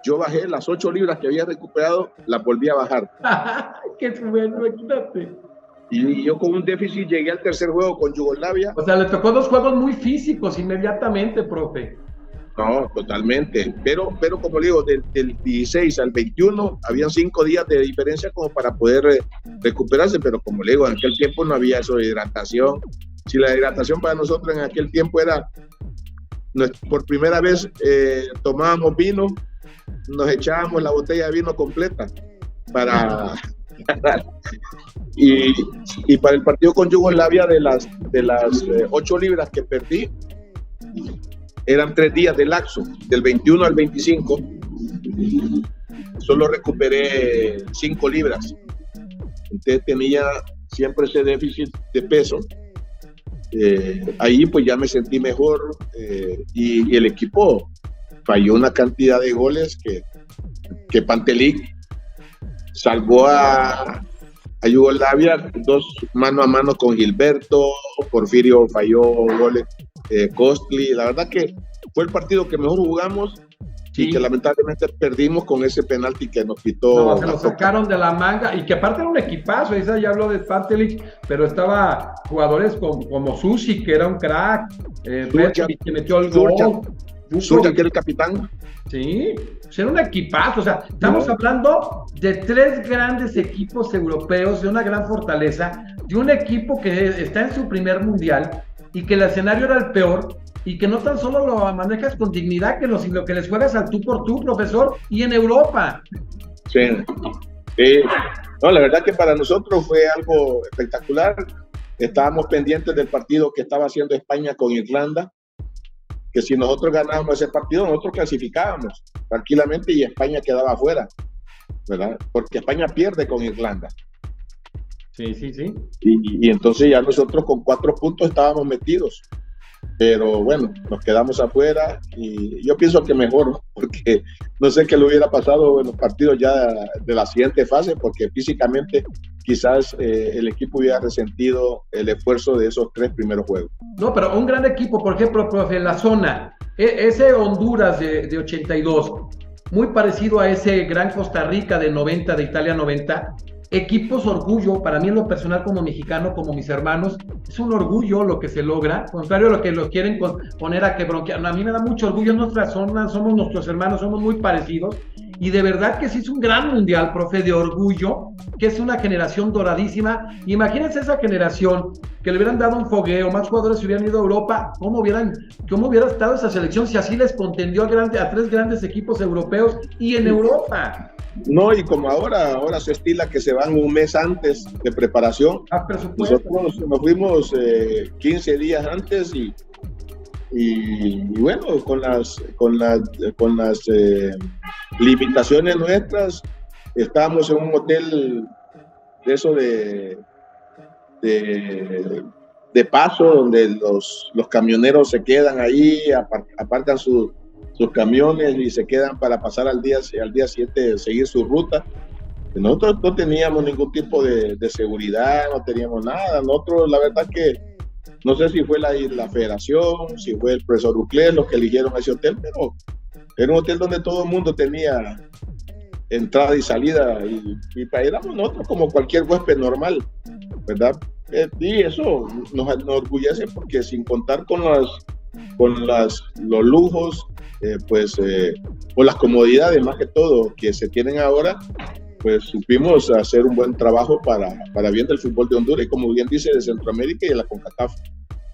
yo bajé las 8 libras que había recuperado, las volví a bajar. ¡Qué bueno! Imagínate. Y yo con un déficit llegué al tercer juego con Yugoslavia. O sea, le tocó 2 juegos muy físicos inmediatamente, profe. No, totalmente. Pero como le digo, del 16 al 21 habían 5 días de diferencia como para poder recuperarse, pero como le digo, en aquel tiempo no había eso de hidratación. Si la hidratación para nosotros en aquel tiempo era, por primera vez tomábamos vino, nos echábamos la botella de vino completa para y para el partido con Yugoslavia, de las 8 libras que perdí, eran 3 días de lapso, del 21 al 25 solo recuperé 5 libras, entonces tenía siempre ese déficit de peso. Ahí pues ya me sentí mejor, y el equipo falló una cantidad de goles que Pantelic salvó a Yugoslavia 2 mano a mano con Gilberto, Porfirio falló goles, Costly. La verdad que fue el partido que mejor jugamos, sí, y que lamentablemente perdimos con ese penalti que nos quitó. No, se lo sacaron de la manga, y que aparte era un equipazo. Isa ya habló de Pantelic, pero estaba jugadores como Susi, que era un crack, que metió el gol. Surya, que era el capitán. Sí, era un equipazo. O sea, estamos hablando de 3 grandes equipos europeos, de una gran fortaleza, de un equipo que está en su primer mundial y que el escenario era el peor, y que no tan solo lo manejas con dignidad, sino que les juegas al tú por tú, profesor, y en Europa. Sí. No, la verdad que para nosotros fue algo espectacular. Estábamos pendientes del partido que estaba haciendo España con Irlanda, que si nosotros ganábamos ese partido, nosotros clasificábamos tranquilamente y España quedaba afuera, ¿verdad? Porque España pierde con Irlanda. Sí. Y entonces ya nosotros con 4 puntos estábamos metidos. Pero bueno, nos quedamos afuera, y yo pienso que mejor, porque no sé qué le hubiera pasado en los partidos ya de la siguiente fase, porque físicamente quizás el equipo hubiera resentido el esfuerzo de esos 3 primeros juegos. No, pero un gran equipo, por ejemplo, profe, en la zona, ese Honduras de 82, muy parecido a ese gran Costa Rica de 90, de Italia 90, equipos orgullo, para mí en lo personal como mexicano, como mis hermanos, es un orgullo lo que se logra, contrario a lo que los quieren poner a que bronquear. A mí me da mucho orgullo, en nuestra zona somos nuestros hermanos, somos muy parecidos, y de verdad que sí es un gran mundial, profe, de orgullo, que es una generación doradísima. Imagínense esa generación, que le hubieran dado un fogueo, más jugadores se hubieran ido a Europa, ¿cómo hubiera estado esa selección si así les contendió a 3 grandes equipos europeos y en Europa? No, y como ahora se estila que se van un mes antes de preparación. Nosotros nos fuimos 15 días antes, y bueno, con las limitaciones nuestras, estábamos en un hotel de eso de paso, donde los camioneros se quedan ahí, apartan sus camiones y se quedan para pasar al día siguiente, seguir su ruta. Nosotros no teníamos ningún tipo de seguridad, no teníamos nada. Nosotros, la verdad que no sé si fue la federación, si fue el profesor Uclés los que eligieron ese hotel, pero era un hotel donde todo el mundo tenía entrada y salida, y éramos nosotros como cualquier huésped normal, ¿verdad? Y eso nos orgullece, porque sin contar con los lujos, por las comodidades más que todo que se tienen ahora, pues supimos hacer un buen trabajo para bien del fútbol de Honduras y, como bien dice, de Centroamérica y de la CONCACAF.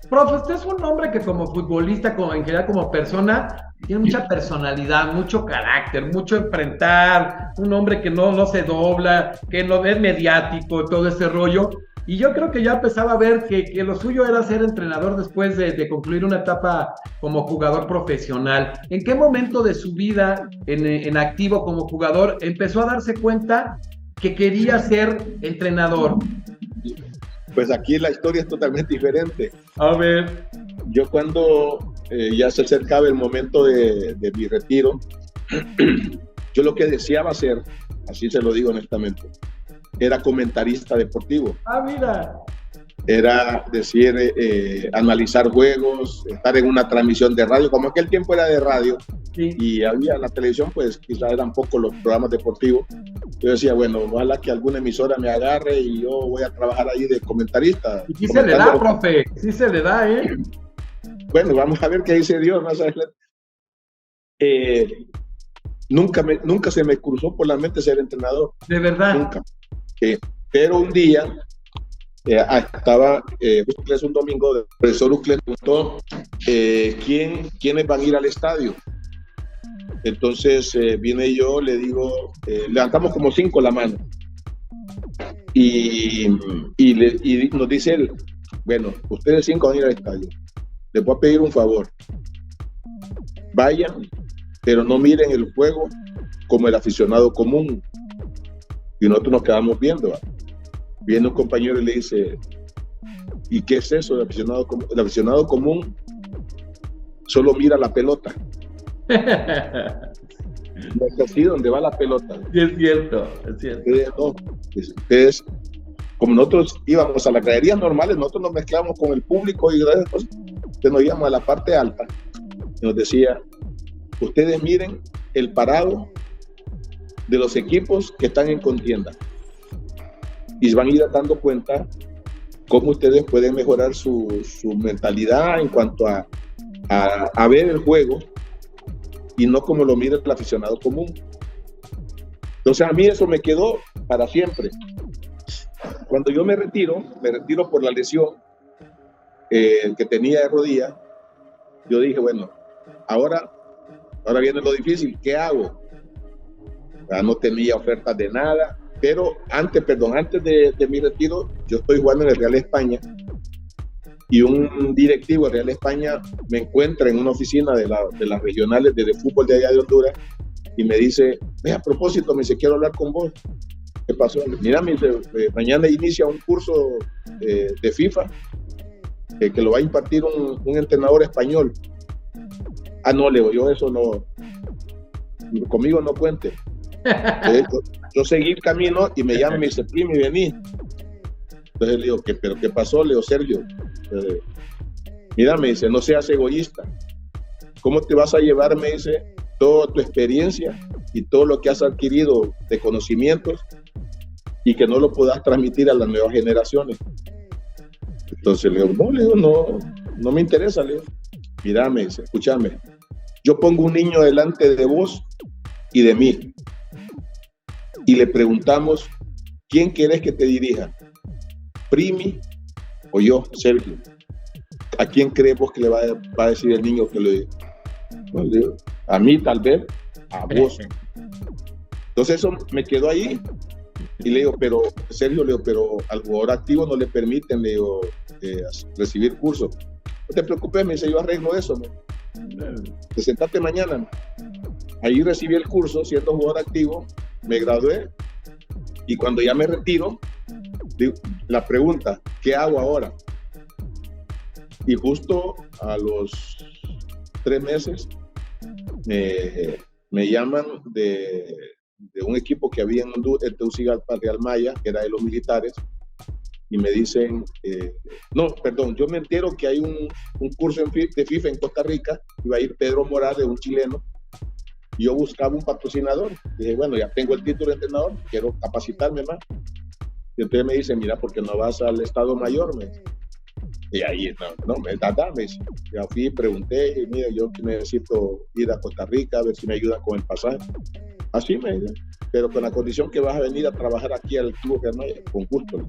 Profe, usted es un hombre que como futbolista, como en general como persona, tiene mucha personalidad, mucho carácter, mucho enfrentar, un hombre que no se dobla, que no es mediático, todo ese rollo. Y yo creo que ya empezaba a ver que lo suyo era ser entrenador después de concluir una etapa como jugador profesional. ¿En qué momento de su vida en activo como jugador empezó a darse cuenta que quería ser entrenador? Pues aquí la historia es totalmente diferente. A ver. Yo cuando ya se acercaba el momento de mi retiro, yo lo que deseaba hacer, así se lo digo honestamente, era comentarista deportivo. Ah, mira. Era decir, analizar juegos, estar en una transmisión de radio, como aquel tiempo era de radio, sí. Y había en la televisión, pues quizás eran pocos los programas deportivos. Yo decía, bueno, ojalá que alguna emisora me agarre y yo voy a trabajar ahí de comentarista. Y sí se le da, profe, sí se le da, ¿eh? Bueno, vamos a ver qué dice Dios más adelante. Nunca se me cruzó por la mente ser entrenador. ¿De verdad? Nunca. Pero un día, es un domingo, el profesor Ucles preguntó quiénes van a ir al estadio. Entonces vine yo, le digo, levantamos como 5 la mano. Y nos dice él, bueno, ustedes 5 van a ir al estadio. Les voy a pedir un favor. Vayan, pero no miren el juego como el aficionado común. Y nosotros nos quedamos viendo. Viene un compañero y le dice, ¿y qué es eso? El aficionado común solo mira la pelota. No es así donde va la pelota. Sí, es cierto, es cierto. Entonces, como nosotros íbamos a las graderías normales, nosotros nos mezclamos con el público y entonces nos íbamos a la parte alta y nos decía, ustedes miren el parado de los equipos que están en contienda y van a ir dando cuenta cómo ustedes pueden mejorar su mentalidad en cuanto a ver el juego y no como lo mira el aficionado común. Entonces a mí eso me quedó para siempre. Cuando yo me retiro por la lesión que tenía de rodilla, yo dije, bueno, ahora viene lo difícil, ¿qué hago? Ya no tenía ofertas de nada, pero antes de mi retiro, yo estoy jugando en el Real España y un directivo del Real España me encuentra en una oficina de las regionales de fútbol de allá de Honduras y me dice, a propósito, me dice, quiero hablar con vos. ¿Qué pasó? Mira, me dice, mañana inicia un curso de FIFA que lo va a impartir un entrenador español. Ah, no, Leo, yo eso no, conmigo no cuente. Yo seguí el camino y me llama y me dice, Primi, vení. Entonces le digo, ¿pero qué pasó, Leo Sergio? Mira, me dice, no seas egoísta. ¿Cómo te vas a llevar, me dice, toda tu experiencia y todo lo que has adquirido de conocimientos y que no lo puedas transmitir a las nuevas generaciones? Entonces le digo, no me interesa, Leo. Mira, me dice, escúchame, yo pongo un niño delante de vos y de mí y le preguntamos, ¿quién querés que te dirija? ¿Primi o yo, Sergio? ¿A quién crees vos que le va a decir el niño que lo diga? No, le digo, a mí tal vez, a vos. Entonces eso me quedó ahí y le digo, pero Sergio, le digo, pero al jugador activo no le permiten, le digo, recibir cursos. No te preocupes, me dice, yo arreglo eso, ¿no? Presentate mañana, ¿no? Ahí recibí el curso siendo jugador activo, me gradué y cuando ya me retiro, digo, la pregunta, ¿qué hago ahora? Y justo a los 3 meses me llaman de un equipo que había en Tegucigalpa, Real Maya, que era de los militares, y me dicen, yo me entero que hay un curso de FIFA en Costa Rica, iba a ir Pedro Morales, un chileno, y yo buscaba un patrocinador. Dije, bueno, ya tengo el título de entrenador, quiero capacitarme más. Y entonces me dice, mira, ¿por qué no vas al Estado Mayor? Y ahí, no, me dice. Ya fui, pregunté, y mira, yo necesito ir a Costa Rica, a ver si me ayudan con el pasaje. Así me dice, pero con la condición que vas a venir a trabajar aquí al Club Germaya, con gusto.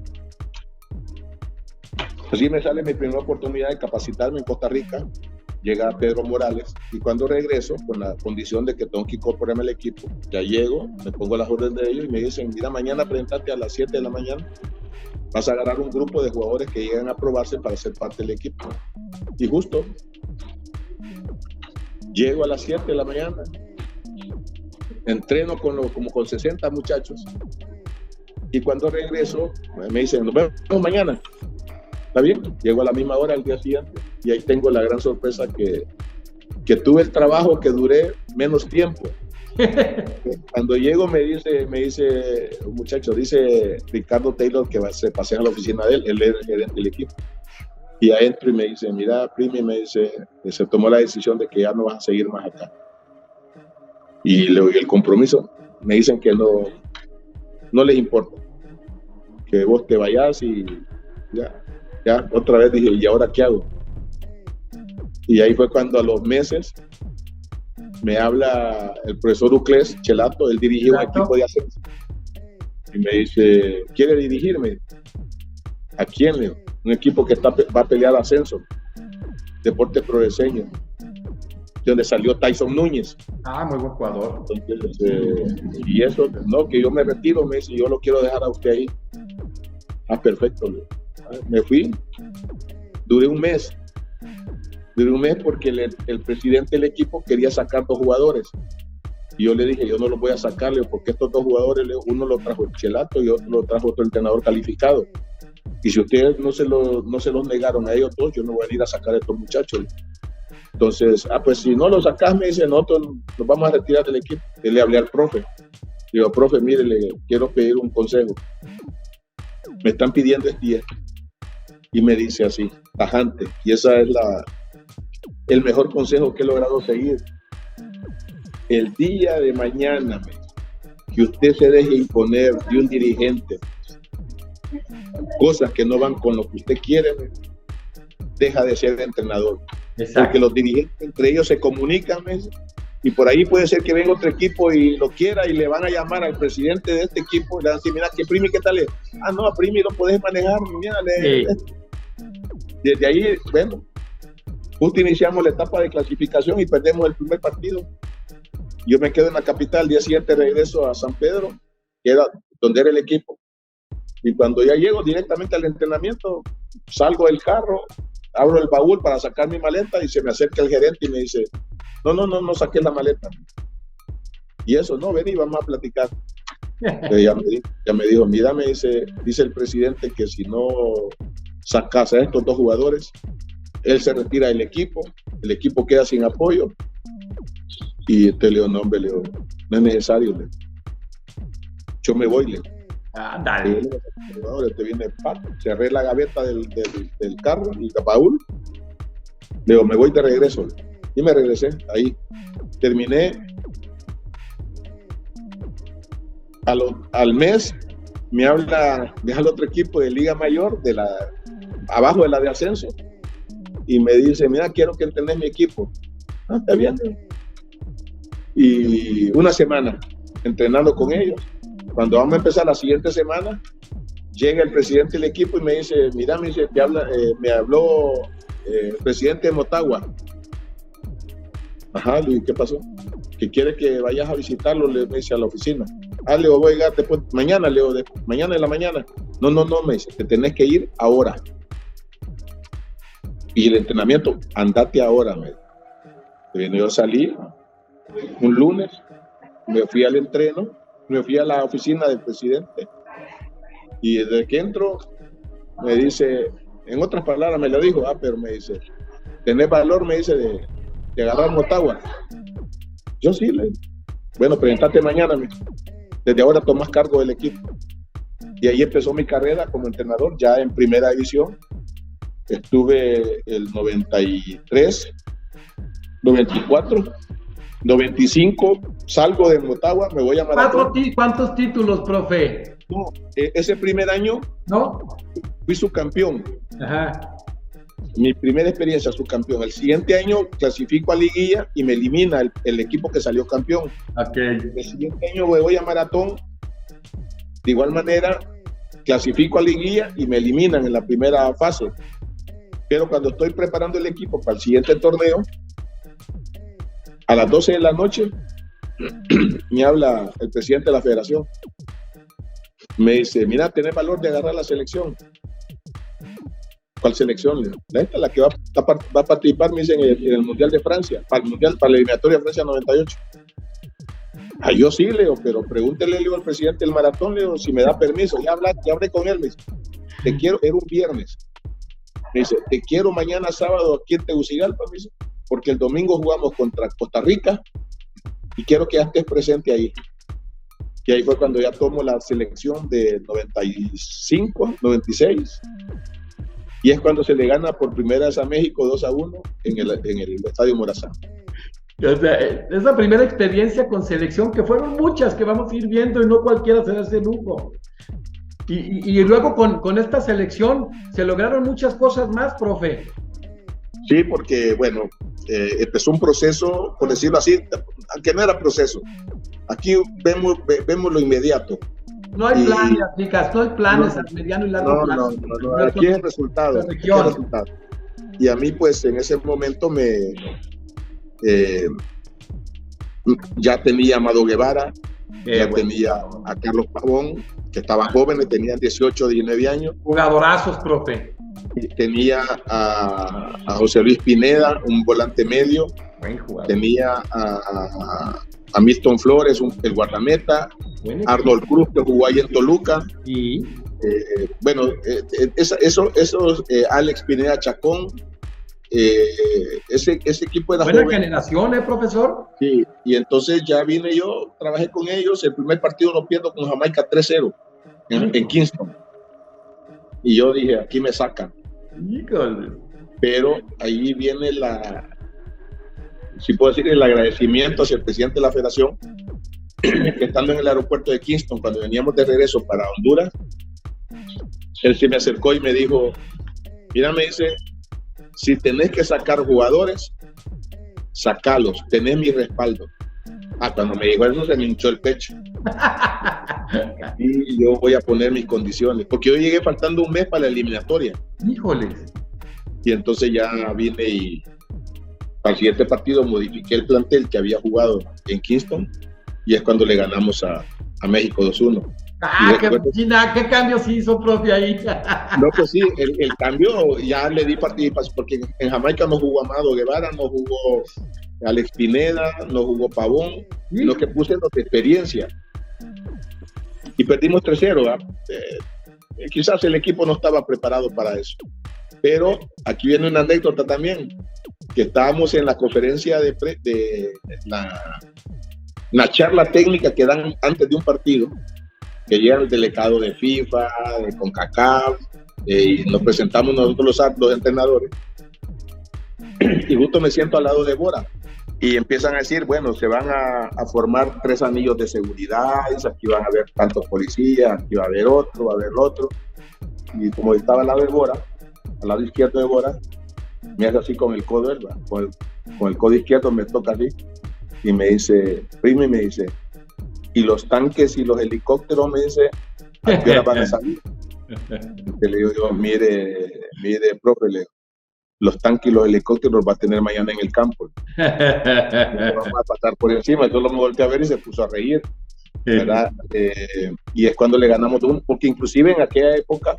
Así me sale mi primera oportunidad de capacitarme en Costa Rica. Llega Pedro Morales, y cuando regreso, con la condición de que tengo que incorporarme al equipo, ya llego, me pongo las órdenes de ellos y me dicen, mira, mañana presentate a las 7 de la mañana, vas a agarrar un grupo de jugadores que llegan a probarse para ser parte del equipo. Y justo, llego a las 7 de la mañana, entreno como con 60 muchachos, y cuando regreso, me dicen, nos vemos mañana. ¿Está bien? Llego a la misma hora al día siguiente, y ahí tengo la gran sorpresa que tuve el trabajo que duré menos tiempo. Cuando llego me dice un muchacho, dice Ricardo Taylor, que se pasea a la oficina de él es el gerente del equipo. Y adentro y me dice, mira, Primi, me dice, se tomó la decisión de que ya no vas a seguir más acá. Y le doy el compromiso. Me dicen que no les importa, que vos te vayas y ya otra vez dije, ¿y ahora qué hago? Y ahí fue cuando a los meses me habla el profesor Uclés Chelato, él dirigía un equipo de ascenso. Y me dice, ¿quiere dirigirme? ¿A quién? Un equipo que va a pelear ascenso, Deportes Progreseños, de donde salió Tyson Núñez. Muy buen jugador. Entonces, y eso, no, que yo me retiro, me dice, yo lo quiero dejar a usted ahí. Perfecto. Me fui, duré un mes porque el presidente del equipo quería sacar 2 jugadores. Y yo le dije, yo no los voy a sacarle porque estos 2 jugadores, uno lo trajo el Chelato y otro lo trajo otro entrenador calificado. Y si ustedes no se los negaron a ellos 2, yo no voy a ir a sacar a estos muchachos. Entonces, pues si no los sacás, me dice, nosotros nos vamos a retirar del equipo. Y le hablé al profe. Le digo, profe, mire, le quiero pedir un consejo. Me están pidiendo esto. Y me dice así, tajante, y esa es el mejor consejo que he logrado seguir. El día de mañana, que usted se deje imponer de un dirigente cosas que no van con lo que usted quiere, deja de ser entrenador. Exacto. Porque los dirigentes entre ellos se comunican, y por ahí puede ser que venga otro equipo y lo quiera y le van a llamar al presidente de este equipo y le van a decir, mira, que Primi, ¿qué tal es? No, a Primi lo podés manejar, mira, Desde ahí, bueno, justo iniciamos la etapa de clasificación y perdemos el primer partido. Yo me quedo en la capital, al día siguiente regreso a San Pedro, que era donde era el equipo. Y cuando ya llego directamente al entrenamiento, salgo del carro, abro el baúl para sacar mi maleta y se me acerca el gerente y me dice, no saqué la maleta. Y eso, no, vení, vamos a platicar. Ya me dijo, mira, me dice el presidente que si no sacas a estos 2 jugadores, él se retira del equipo, el equipo queda sin apoyo. Y le digo, no, hombre, no es necesario. Yo me voy, dale. Te viene cerré la gaveta del carro, el baúl. Le digo, me voy de regreso. Y me regresé ahí. Terminé. Al mes me habla el otro equipo de Liga Mayor, abajo de la de ascenso, y me dice, mira, quiero que entrenes mi equipo. Está bien. Y una semana entrenando con ellos. Cuando vamos a empezar la siguiente semana, llega el presidente del equipo y me dice, mira, me habló el presidente de Motagua. ¿Y qué pasó? Que quiere que vayas a visitarlo, le dice a la oficina. Le digo, voy a llegar después, mañana, le digo, mañana en la mañana. No, me dice, te tenés que ir ahora. Y el entrenamiento, andate ahora, me dice. Yo salí un lunes, me fui al entreno, me fui a la oficina del presidente, y desde que entro, me dice, en otras palabras me lo dijo, pero me dice, ¿tenés valor, me dice, de agarrar Motagua? Yo sí, le digo. Bueno, presentate mañana, desde ahora tomas cargo del equipo. Y ahí empezó mi carrera como entrenador, ya en primera división. Estuve el 93, 94, 95, salgo de Motagua, me voy a Maratón. ¿Cuántos títulos, profe? No, ese primer año fui subcampeón. mi primera experiencia subcampeón. El siguiente año clasifico a liguilla y me elimina el equipo que salió campeón. Okay. El siguiente año voy a maratón. De igual manera, clasifico a liguilla y me eliminan en la primera fase. Pero cuando estoy preparando el equipo para el siguiente torneo, a las 12 de la noche, me habla el presidente de la federación. Me dice, mira, tenés valor de agarrar la selección. ¿Cuál selección? Esta, la que va a participar, me dicen, en el Mundial de Francia, para la eliminatoria de Francia 98. Yo sí, Leo, pero pregúntele, Leo, al presidente del maratón, Leo, si me da permiso. Ya hablé con él, me dice, te quiero, era un viernes. Me dice, te quiero mañana sábado aquí en Tegucigalpa, me dice, porque el domingo jugamos contra Costa Rica y quiero que ya estés presente ahí. Y ahí fue cuando ya tomo la selección de 95, 96. Y es cuando se le gana por primera vez a México 2-1 en el Estadio Morazán. O sea, esa primera experiencia con selección, que fueron muchas que vamos a ir viendo y no cualquiera se da ese lujo. Y luego con esta selección se lograron muchas cosas más, profe. Sí, porque, bueno, empezó un proceso, por decirlo así, aunque no era proceso. Aquí vemos lo inmediato. No hay planes, chicas, no hay planes a mediano y largo plazo. No. Aquí es el resultado. Y a mí, pues, en ese momento ya tenía a Amado Guevara, tenía a Carlos Pavón, que estaban jóvenes, tenían 18, 19 años. Jugadorazos, profe. Y tenía a José Luis Pineda, un volante medio. Buen jugador. Tenía a Milton Flores, el guardameta. Arnold Cruz, que jugó ahí en Toluca. Y Alex Pineda Chacón. Ese equipo era buena joven. Generación, profesor. Sí, y entonces ya vine yo, trabajé con ellos. El primer partido lo pierdo con Jamaica 3-0 en Kingston. Y yo dije, aquí me sacan. Híjole. Pero ahí viene si puedo decir, el agradecimiento hacia el presidente de la federación, que estando en el aeropuerto de Kingston, cuando veníamos de regreso para Honduras, él se me acercó y me dijo, mira, me dice, si tenés que sacar jugadores, sacalos, tenés mi respaldo. Cuando me dijo eso se me hinchó el pecho. Y yo voy a poner mis condiciones, porque yo llegué faltando un mes para la eliminatoria. Híjoles. Y entonces ya vine y para el siguiente partido modifiqué el plantel que había jugado en Kingston y es cuando le ganamos a México 2-1. ¿Qué cambios hizo, profe, ahí? No, pues sí, el cambio ya le di participación, porque en Jamaica no jugó Amado Guevara, no jugó Alex Pineda, no jugó Pavón, lo que puse los de experiencia. Y perdimos 3-0, quizás el equipo no estaba preparado para eso. Pero aquí viene una anécdota también, que estábamos en la conferencia de la charla técnica que dan antes de un partido, que llega el delegado de FIFA, de CONCACAF, y nos presentamos nosotros los entrenadores, y justo me siento al lado de Bora, y empiezan a decir, bueno, se van a formar 3 anillos de seguridad, aquí van a haber tantos policías, aquí va a haber otro, y como estaba al lado de Bora, al lado izquierdo de Bora, me hace así con el codo, ¿verdad? Con el codo izquierdo me toca así, y me dice, primo, y me dice, y los tanques y los helicópteros, me dice, ¿a qué hora van a salir? Y le digo yo, mire, profe, le digo, los tanques y los helicópteros los va a tener mañana en el campo. Vamos a pasar por encima. Yo lo me volteé a ver y se puso a reír, ¿verdad? Y es cuando le ganamos uno, porque inclusive en aquella época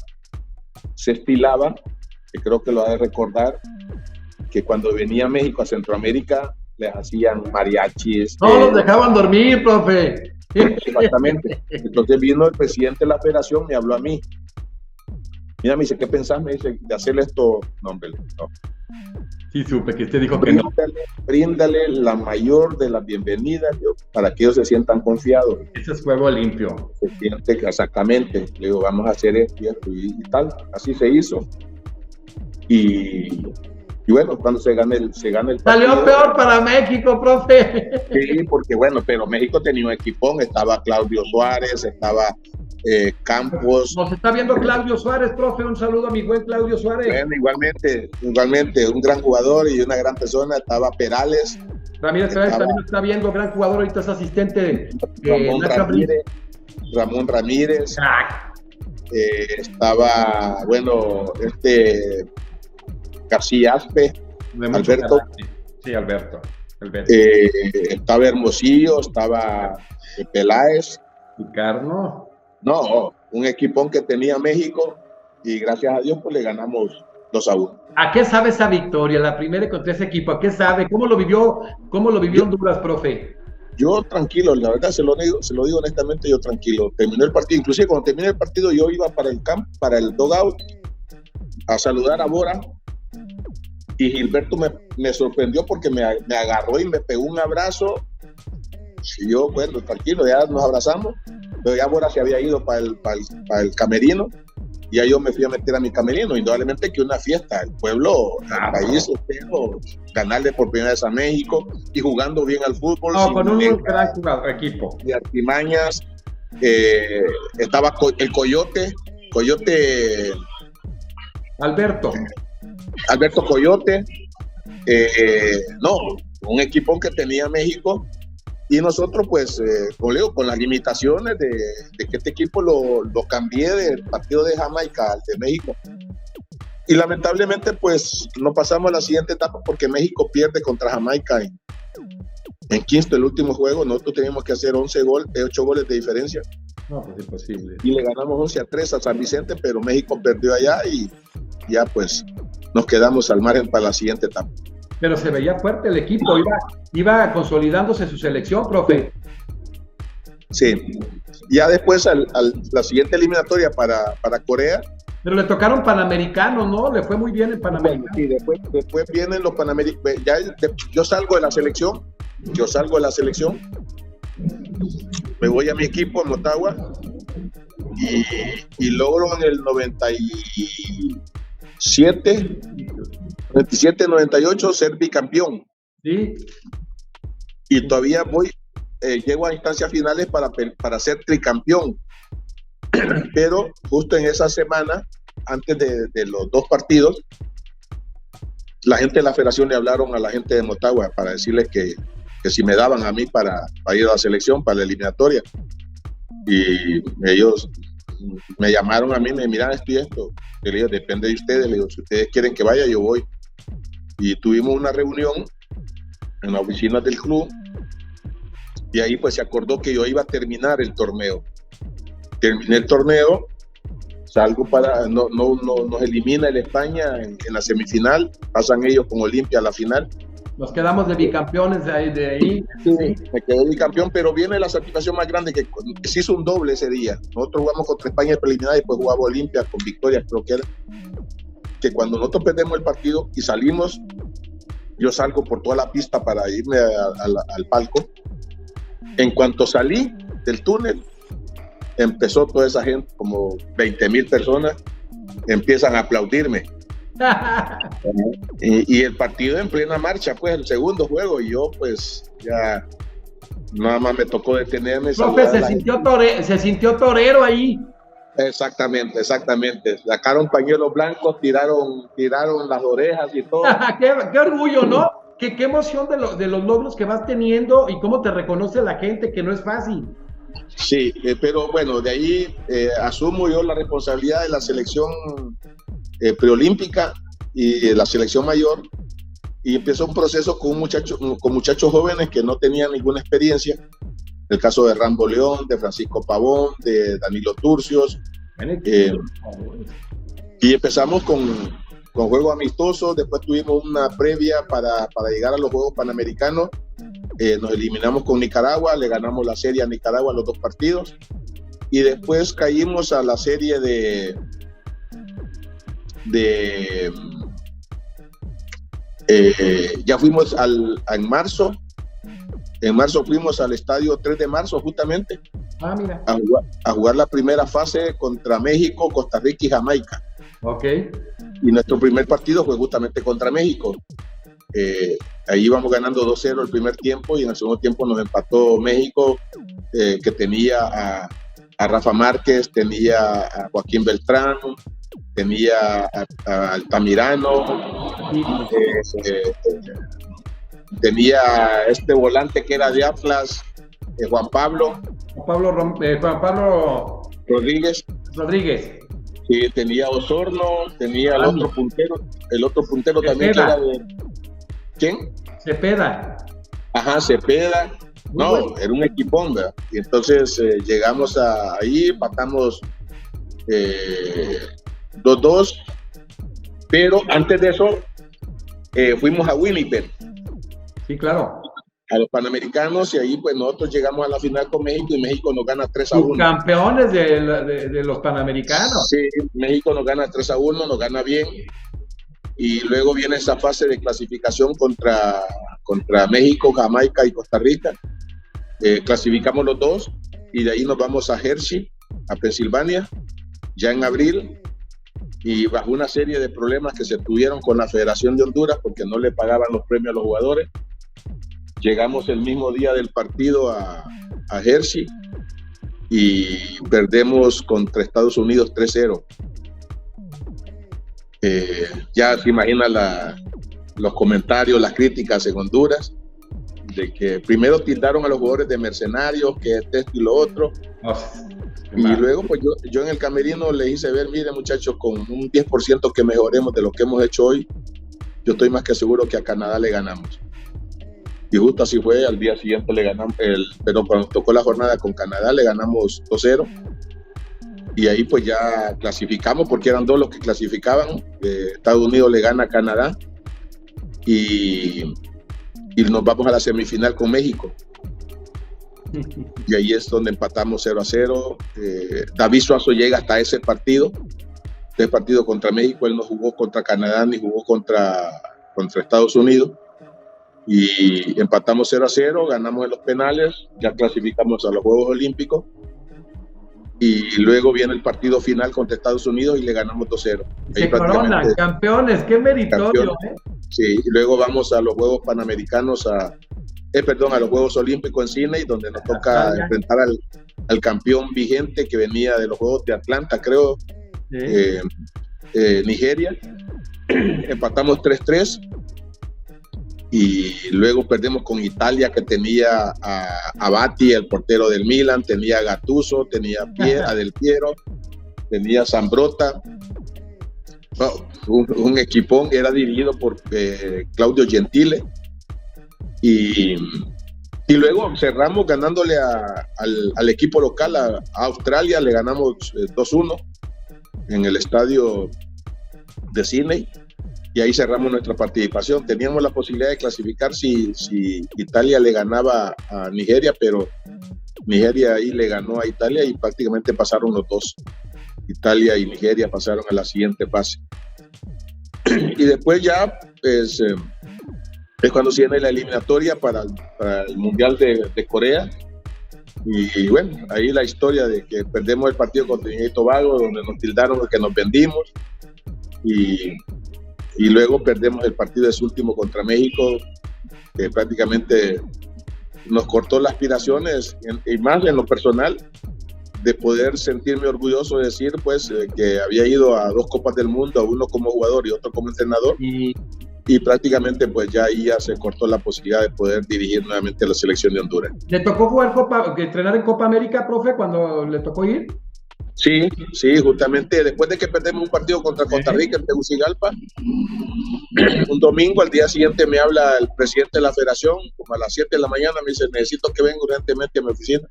se estilaba, que creo que lo ha de recordar, que cuando venía México a Centroamérica les hacían mariachis. No los dejaban dormir, profe. Exactamente. Entonces vino el presidente de la federación, me habló a mí. Mira, me dice, ¿qué pensás? Me dice, de hacerle esto. No, hombre, no. Sí, supe que usted dijo que no. Bríndale la mayor de las bienvenidas, para que ellos se sientan confiados. Ese es juego limpio. Se siente exactamente. Le digo, vamos a hacer esto y tal. Así se hizo. Y Y bueno, cuando se gana el partido. Salió peor para México, profe. Sí, porque bueno, pero México tenía un equipón, estaba Claudio Suárez, estaba Campos. Nos está viendo Claudio Suárez, profe, un saludo a mi buen Claudio Suárez. Bueno, igualmente, un gran jugador y una gran persona, estaba Perales. Ramírez también está viendo, gran jugador, ahorita es asistente de Ramón Ramírez. Estaba, bueno, García Aspe, Alberto. Sí, Alberto. Estaba Hermosillo, estaba Peláez. Ricardo. No, un equipón que tenía México y gracias a Dios pues le ganamos 2-1. ¿A qué sabe esa victoria, la primera contra ese equipo? ¿A qué sabe? ¿Cómo lo vivió Honduras, profe? Yo tranquilo, la verdad se lo digo honestamente, yo tranquilo. Terminó el partido, inclusive cuando terminé el partido yo iba para el camp, para el dugout, a saludar a Bora y Gilberto me sorprendió porque me agarró y me pegó un abrazo y yo, bueno, tranquilo, ya nos abrazamos, pero ya Bora se había ido para el camerino. Y ahí yo me fui a meter a mi camerino, indudablemente que una fiesta, el pueblo, el país, espero ganarle por primera vez a México y jugando bien al fútbol. No, con un gran equipo. De artimañas, estaba el Coyote Alberto Coyote, un equipo que tenía México. Y nosotros, pues, con las limitaciones de que este equipo lo cambié del partido de Jamaica al de México. Y lamentablemente, pues, no pasamos a la siguiente etapa porque México pierde contra Jamaica en Kingston, el último juego. Nosotros teníamos que hacer 8 goles de diferencia. No, pues imposible. Y le ganamos 11-3 a San Vicente, pero México perdió allá y ya, pues, nos quedamos al margen para la siguiente etapa. Pero se veía fuerte el equipo, iba consolidándose su selección, profe. Sí, ya después la siguiente eliminatoria para Corea. Pero le tocaron Panamericanos, ¿no? Le fue muy bien en Panamericanos. Sí, después vienen los Panamericanos. Yo salgo de la selección, me voy a mi equipo en Motagua y logro en el 97-98 ser bicampeón. Sí. Y todavía llego a instancias finales para ser tricampeón. Pero justo en esa semana, antes de los 2 partidos, la gente de la federación le hablaron a la gente de Motagua para decirles que si me daban a mí para ir a la selección, para la eliminatoria. Y ellos me llamaron a mí, me miran esto y esto. Le digo, depende de ustedes. Le digo, si ustedes quieren que vaya, yo voy. Y tuvimos una reunión en la oficina del club y ahí pues se acordó que yo iba a terminar el torneo. Terminé el torneo, salgo nos elimina el España en la semifinal, pasan ellos con Olimpia a la final. Nos quedamos de bicampeones de ahí. Sí, me quedé bicampeón, pero viene la satisfacción más grande que se hizo un doble ese día. Nosotros jugamos contra España en preliminar y después jugaba Olimpia con victoria, creo que era. Que cuando nosotros perdemos el partido y salimos, yo salgo por toda la pista para irme al palco. En cuanto salí del túnel, empezó toda esa gente, como 20,000 personas, empiezan a aplaudirme. y el partido en plena marcha, pues el segundo juego, y yo pues ya nada más me tocó detenerme. Profe, se sintió torero ahí. Exactamente. Sacaron pañuelos blancos, tiraron las orejas y todo. qué orgullo, ¿no? Qué emoción de los logros que vas teniendo y cómo te reconoce la gente, que no es fácil. Sí, pero bueno, de ahí asumo yo la responsabilidad de la selección preolímpica y de la selección mayor, y empezó un proceso con muchachos jóvenes que no tenían ninguna experiencia. El caso de Rambo León, de Francisco Pavón, de Danilo Turcios. Y empezamos con juegos amistosos, después tuvimos una previa para llegar a los Juegos Panamericanos. Nos eliminamos con Nicaragua, le ganamos la serie a Nicaragua los 2 partidos. Y después caímos a la serie ya fuimos en marzo. En marzo fuimos al estadio 3 de marzo justamente a jugar la primera fase contra México, Costa Rica y Jamaica. Ok. Y nuestro primer partido fue justamente contra México. Ahí íbamos ganando 2-0 el primer tiempo y en el segundo tiempo nos empató México, que tenía a Rafa Márquez, tenía a Joaquín Beltrán, tenía a Altamirano, tenía este volante que era de Atlas, Juan Pablo Rodríguez. Sí, tenía Osorno, tenía el otro puntero también que era de... ¿Quién? Cepeda. Ajá, Cepeda. No, bueno. Era un equipón, ¿verdad? Y entonces llegamos ahí, empatamos 2-2, pero antes de eso fuimos a Winnipeg. Sí, claro. A los Panamericanos, y ahí pues nosotros llegamos a la final con México y México nos gana 3-1. Campeones de los Panamericanos. Sí, México nos gana 3-1, nos gana bien. Y luego viene esa fase de clasificación contra México, Jamaica y Costa Rica. Clasificamos los dos y de ahí nos vamos a Hershey, a Pensilvania, ya en abril, y bajo una serie de problemas que se tuvieron con la Federación de Honduras porque no le pagaban los premios a los jugadores. Llegamos el mismo día del partido a Hershey y perdemos contra Estados Unidos 3-0. Ya se imaginan los comentarios, las críticas en Honduras, de que primero tildaron a los jugadores de mercenarios, que esto y lo otro. Y luego pues yo en el camerino le hice ver, mire muchachos, con un 10% que mejoremos de lo que hemos hecho hoy, yo estoy más que seguro que a Canadá le ganamos. Y justo así fue, al día siguiente le ganamos, pero cuando tocó la jornada con Canadá le ganamos 2-0. Y ahí pues ya clasificamos, porque eran dos los que clasificaban. Estados Unidos le gana a Canadá y nos vamos a la semifinal con México. Y ahí es donde empatamos 0-0. David Suazo llega hasta ese partido contra México. Él no jugó contra Canadá ni jugó contra Estados Unidos. Y empatamos 0-0, ganamos en los penales, ya clasificamos a los Juegos Olímpicos. Y luego viene el partido final contra Estados Unidos y le ganamos 2-0. Se coronan campeones, qué meritorio. Sí, y luego vamos a los Juegos Panamericanos, a los Juegos Olímpicos en Sydney, donde nos toca enfrentar al campeón vigente que venía de los Juegos de Atlanta, creo, sí. Nigeria. Empatamos 3-3 y luego perdemos con Italia, que tenía a Batti, el portero del Milan, tenía a Gattuso, tenía a Del Piero, tenía a Zambrotta. Un equipón que era dirigido por Claudio Gentile. Y luego cerramos ganándole al equipo local, a Australia, le ganamos 2-1 en el estadio de Sydney, y ahí cerramos nuestra participación. Teníamos la posibilidad de clasificar si Italia le ganaba a Nigeria, pero Nigeria ahí le ganó a Italia y prácticamente pasaron los dos. Italia y Nigeria pasaron a la siguiente fase. Y después ya pues, es cuando se viene la eliminatoria para el Mundial de Corea. Y bueno, ahí la historia de que perdemos el partido contra Trinidad y Tobago, donde nos tildaron de que nos vendimos. Y luego perdemos el partido ese último contra México, que prácticamente nos cortó las aspiraciones, y más en lo personal, de poder sentirme orgulloso de decir pues que había ido a 2 Copas del Mundo, uno como jugador y otro como entrenador, y prácticamente pues ya ahí ya se cortó la posibilidad de poder dirigir nuevamente a la selección de Honduras. ¿Le tocó entrenar en Copa América, profe, cuando le tocó ir? Sí, justamente después de que perdemos un partido contra Costa Rica en Tegucigalpa, un domingo, al día siguiente me habla el presidente de la federación, como a las 7 de la mañana, me dice, necesito que venga urgentemente a mi oficina.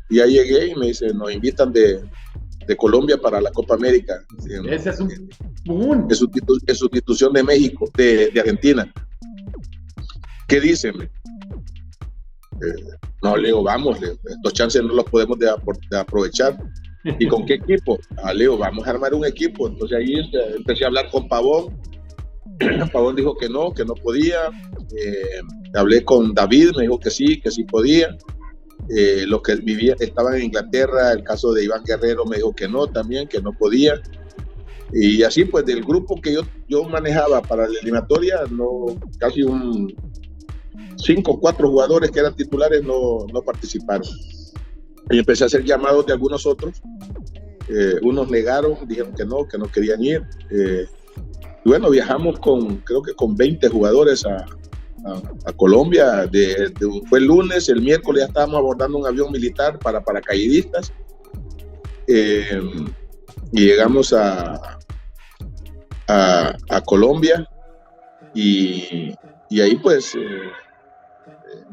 Y ya llegué y me dice, nos invitan de Colombia para la Copa América. Ese es un boom. Es sustitución de México, de Argentina. ¿Qué dicen? No, le digo, vamos, estos chances no los podemos de aprovechar. ¿Y con qué equipo? Leo, vamos a armar un equipo. Entonces ahí empecé a hablar con Pavón. Pavón dijo que no podía. Hablé con David, me dijo que sí podía. Los que estaban en Inglaterra, el caso de Iván Guerrero me dijo que no también, que no podía. Y así pues del grupo que yo manejaba para la eliminatoria, casi 5 o 4 jugadores que eran titulares no participaron. Y empecé a hacer llamados de algunos otros. Unos negaron, dijeron que no querían ir. Y bueno, viajamos creo que con 20 jugadores a Colombia. Fue el lunes, el miércoles ya estábamos abordando un avión militar para paracaidistas. Y llegamos a Colombia y ahí pues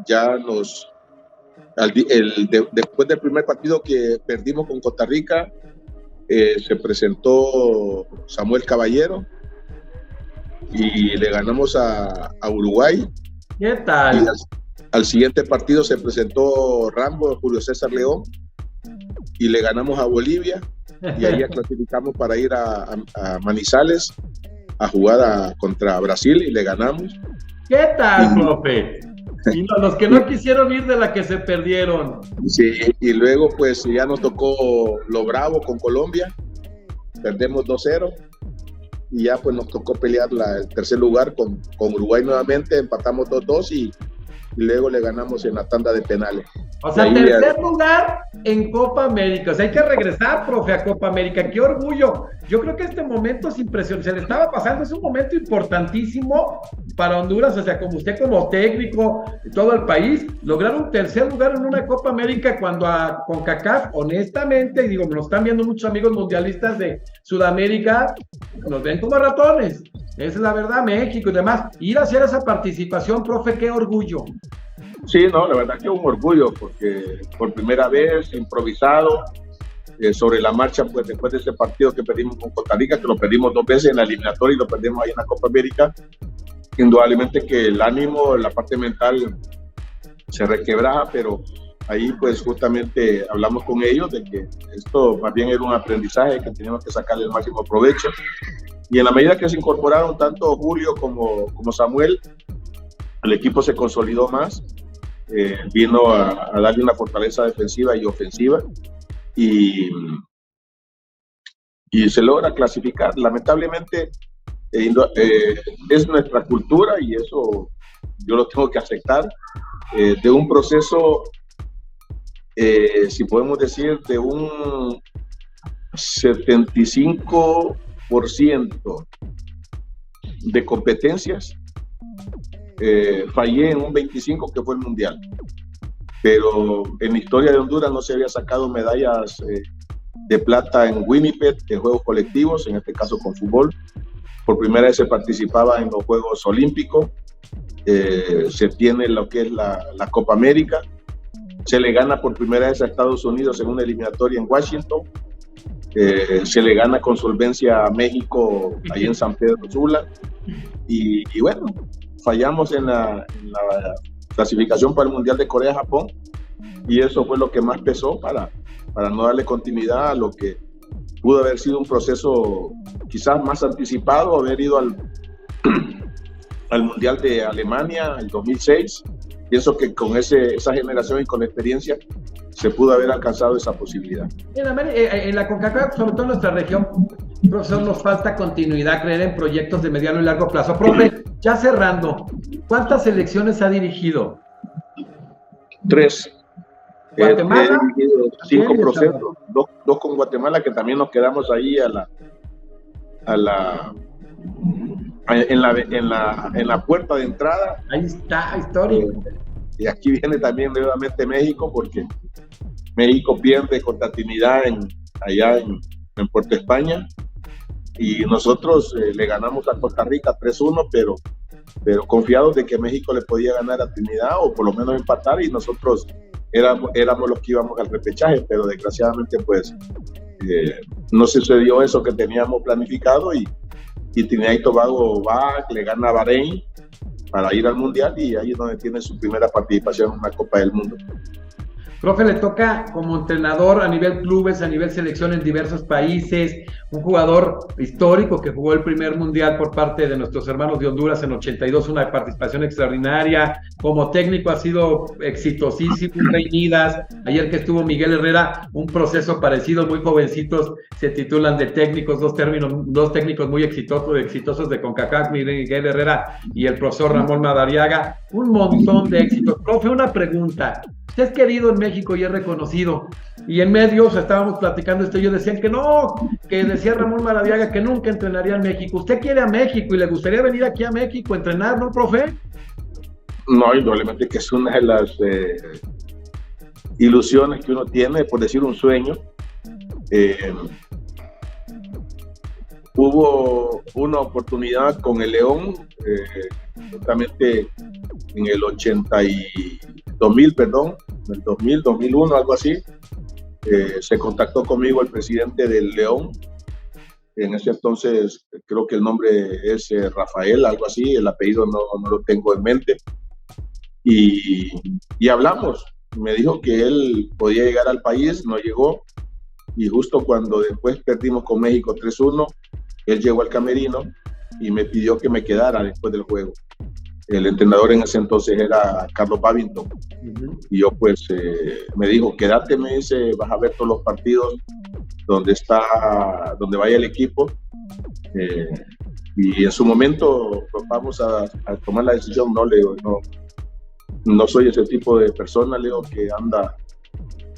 ya después del primer partido que perdimos con Costa Rica, se presentó Samuel Caballero y le ganamos a Uruguay. ¿Qué tal? Y al siguiente partido se presentó Rambo, Julio César León, y le ganamos a Bolivia, y ahí ya clasificamos para ir a Manizales a jugar contra Brasil y le ganamos. ¿Qué tal, profe? Y los que no quisieron ir de la que se perdieron. Sí, y luego pues ya nos tocó lo bravo con Colombia, perdemos 2-0 y ya pues nos tocó pelear el tercer lugar con Uruguay nuevamente, empatamos 2-2 y luego le ganamos en la tanda de penales. O sea, tercer lugar en Copa América. O sea, hay que regresar, profe, a Copa América. ¡Qué orgullo! Yo creo que este momento es impresionante. Se le estaba pasando, es un momento importantísimo para Honduras. O sea, como usted como técnico, todo el país, lograr un tercer lugar en una Copa América cuando a CONCACAF, honestamente, y digo, nos están viendo muchos amigos mundialistas de Sudamérica, nos ven como ratones. Esa es la verdad, México y demás. Ir a hacer esa participación, profe, qué orgullo. Sí, no, la verdad que es un orgullo, porque por primera vez, improvisado, sobre la marcha, pues después de ese partido que perdimos con Costa Rica, que lo perdimos 2 veces en la eliminatoria y lo perdimos ahí en la Copa América, indudablemente que el ánimo, la parte mental se requebraja, pero ahí pues justamente hablamos con ellos de que esto más bien era un aprendizaje que teníamos que sacarle el máximo provecho. Y en la medida que se incorporaron tanto Julio como Samuel, el equipo se consolidó más, vino a darle una fortaleza defensiva y ofensiva y se logra clasificar. Lamentablemente es nuestra cultura y eso yo lo tengo que aceptar, de un proceso, si podemos decir, de un 75% de competencias, fallé en un 25 que fue el mundial, pero en la historia de Honduras no se había sacado medallas de plata en Winnipeg en juegos colectivos, en este caso con fútbol. Por primera vez se participaba en los Juegos Olímpicos, se tiene lo que es la Copa América, se le gana por primera vez a Estados Unidos en una eliminatoria en Washington, se le gana con solvencia a México ahí en San Pedro Sula y bueno, fallamos en la clasificación para el Mundial de Corea-Japón y eso fue lo que más pesó para no darle continuidad a lo que pudo haber sido un proceso quizás más anticipado, haber ido al Mundial de Alemania en 2006. Pienso que con esa generación y con la experiencia se pudo haber alcanzado esa posibilidad. En la CONCACAF, sobre todo en nuestra región, profesor, nos falta continuidad, creer en proyectos de mediano y largo plazo. Profe, ya cerrando, ¿cuántas selecciones ha dirigido? 3. Guatemala. He dirigido 5 procesos, 2 con Guatemala, que también nos quedamos ahí en la puerta de entrada. Ahí está, histórico. Y aquí viene también nuevamente México, porque México pierde contra Trinidad allá en Puerto España, y nosotros le ganamos a Costa Rica 3-1, pero confiados de que México le podía ganar a Trinidad o por lo menos empatar, y nosotros éramos los que íbamos al repechaje, pero desgraciadamente pues no sucedió eso que teníamos planificado, y Trinidad y Tobago le gana a Bahrein para ir al Mundial, y ahí es donde tiene su primera participación en una Copa del Mundo. Profe, le toca como entrenador a nivel clubes, a nivel selección en diversos países, un jugador histórico que jugó el primer mundial por parte de nuestros hermanos de Honduras en 82, una participación extraordinaria. Como técnico ha sido exitosísimo, reñidas. Ayer que estuvo Miguel Herrera, un proceso parecido, muy jovencitos, se titulan de técnicos, dos técnicos muy exitosos de CONCACAF, Miguel Herrera y el profesor Ramón Madariaga. Un montón de éxitos. Profe, una pregunta. Usted es querido en México y es reconocido. Y en medios estábamos platicando esto, ellos decían que no, que decía Ramón Madariaga que nunca entrenaría en México. ¿Usted quiere a México y le gustaría venir aquí a México a entrenar, no, profe? No, indudablemente que es una de las ilusiones que uno tiene, por decir un sueño. Hubo una oportunidad con el León, justamente en el 2001, algo así. Se contactó conmigo el presidente del León. En ese entonces creo que el nombre es Rafael, algo así, el apellido no lo tengo en mente. Y hablamos. Me dijo que él podía llegar al país, no llegó. Y justo cuando después perdimos con México 3-1, él llegó al camerino y me pidió que me quedara después del juego. El entrenador en ese entonces era Carlos Babington. Y yo pues me dijo, quédate, me dice, vas a ver todos los partidos donde vaya el equipo. Y en su momento pues, vamos a tomar la decisión. No, le digo, no soy ese tipo de persona, le digo, que anda,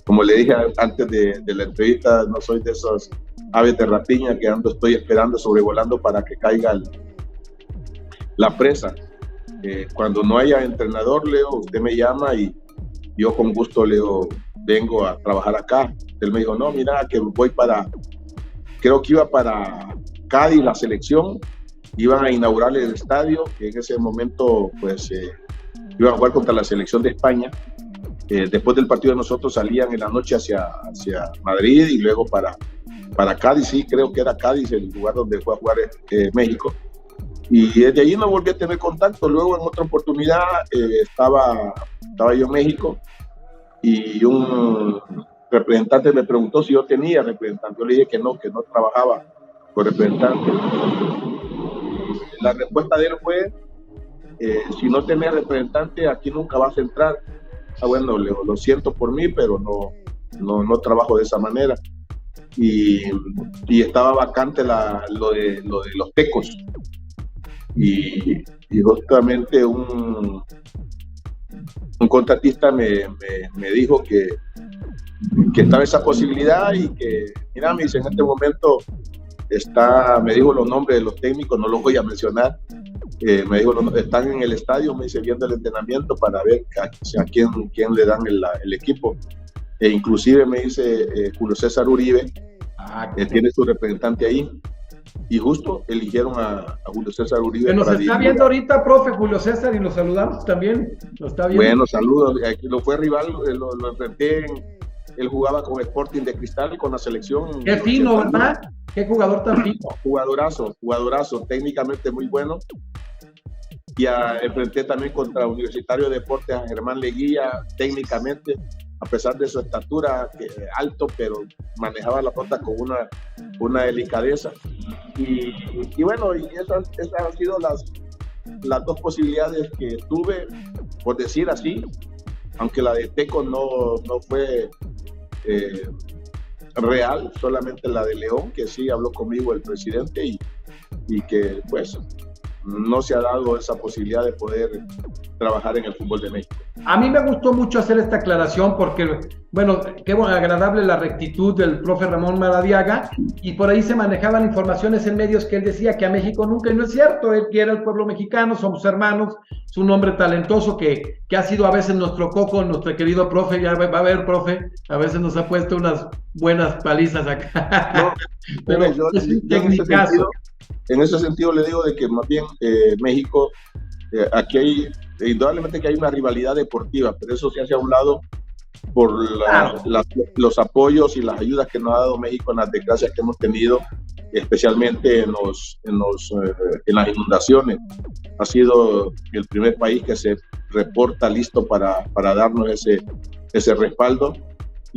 como le dije antes de la entrevista, no soy de esos aves de rapiña que estoy esperando, sobrevolando para que caiga la presa. Cuando no haya entrenador, Leo, usted me llama y yo con gusto, Leo, vengo a trabajar acá. Él me dijo, no, mira, que creo que iba para Cádiz, la selección, iban a inaugurar el estadio, que en ese momento, pues, iban a jugar contra la selección de España. Después del partido de nosotros salían en la noche hacia Madrid y luego para Cádiz, sí, creo que era Cádiz el lugar donde fue a jugar México. Y desde allí no volví a tener contacto. Luego en otra oportunidad estaba yo en México y un representante me preguntó si yo tenía representante. Yo le dije que no trabajaba con representante. La respuesta de él fue, si no tenés representante, aquí nunca vas a entrar. Bueno, lo siento por mí, pero no trabajo de esa manera. Y estaba vacante lo de los tecos. Y justamente un contratista me dijo que estaba esa posibilidad y que, mira, me dice, en este momento me dijo los nombres de los técnicos, no los voy a mencionar. Me dijo, están en el estadio, me dice, viendo el entrenamiento para ver a quién le dan el equipo. E inclusive me dice, Julio César Uribe tiene su representante ahí. Y justo eligieron a Julio César Uribe. Que nos está viendo ahorita, profe, Julio César, y lo saludamos también. Lo está viendo. Bueno, saludos. Aquí lo fue rival, lo enfrenté. Él jugaba con Sporting de Cristal y con la selección. Qué fino, ¿verdad? Qué jugador tan fino. Jugadorazo, técnicamente muy bueno. Y enfrenté también contra Universitario de Deportes a Germán Leguía, técnicamente, a pesar de su estatura alto, pero manejaba la pelota con una delicadeza. Y bueno, y esas han sido las dos posibilidades que tuve, por decir así, aunque la de Teco no fue real, solamente la de León, que sí habló conmigo el presidente y que pues no se ha dado esa posibilidad de poder trabajar en el fútbol de México. A mí me gustó mucho hacer esta aclaración porque, bueno, qué agradable la rectitud del profe Ramón Madariaga, y por ahí se manejaban informaciones en medios que él decía que a México nunca, y no es cierto. Él quiere al pueblo mexicano, somos hermanos, es un hombre talentoso que ha sido a veces nuestro coco, nuestro querido profe, ya va a ver, profe, a veces nos ha puesto unas buenas palizas acá. No, pero yo en ese sentido le digo de que más bien México, aquí hay, indudablemente que hay una rivalidad deportiva, pero eso se hace a un lado por los apoyos y las ayudas que nos ha dado México en las desgracias que hemos tenido, especialmente en las inundaciones. Ha sido el primer país que se reporta listo para darnos ese respaldo.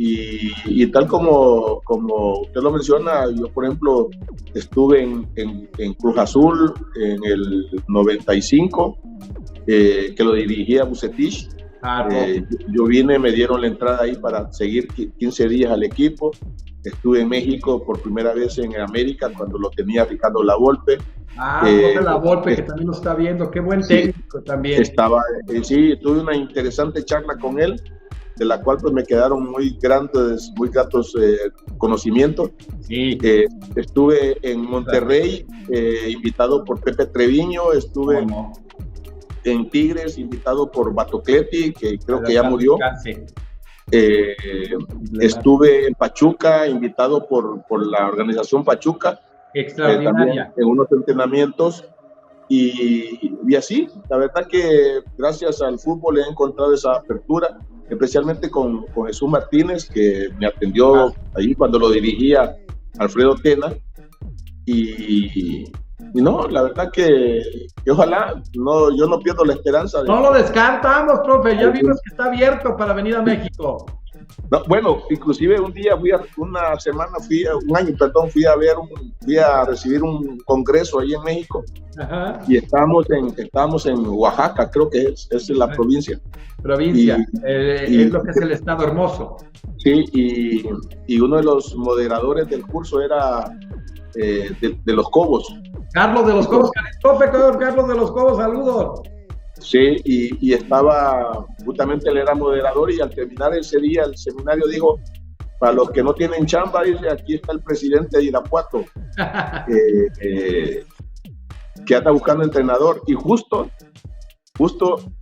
Y tal como usted lo menciona, yo por ejemplo estuve en Cruz Azul en el 95, que lo dirigía Vucetich. Yo vine, me dieron la entrada ahí para seguir 15 días al equipo. Estuve en México por primera vez en América cuando lo tenía Ricardo Lavolpe. Lavolpe, que también lo está viendo, qué buen técnico también. Sí, tuve una interesante charla con él, de la cual pues me quedaron muy gratos conocimientos. Sí. Estuve en Monterrey, invitado por Pepe Treviño, estuve en Tigres, invitado por Batocleti, que creo que ya murió. Estuve en Pachuca, invitado por la organización Pachuca, extraordinaria, en unos entrenamientos. Y así, la verdad que gracias al fútbol he encontrado esa apertura, especialmente con Jesús Martínez, que me atendió allí cuando lo dirigía Alfredo Tena. Y no, la verdad que ojalá, yo no pierdo la esperanza. No lo descartamos, profe, ya vimos que está abierto para venir a México. No, bueno, inclusive un año fui a recibir un congreso ahí en México. Ajá. Y estábamos en Oaxaca, creo que es la provincia. Es lo que es el estado hermoso. Sí, y uno de los moderadores del curso era de Los Cobos. Carlos de Los Cobos, profe Carlos de Los Cobos, saludos. Sí, y estaba, justamente él era moderador, y al terminar ese día el seminario dijo: para los que no tienen chamba, dice, aquí está el presidente de Irapuato, que anda buscando entrenador. Y justo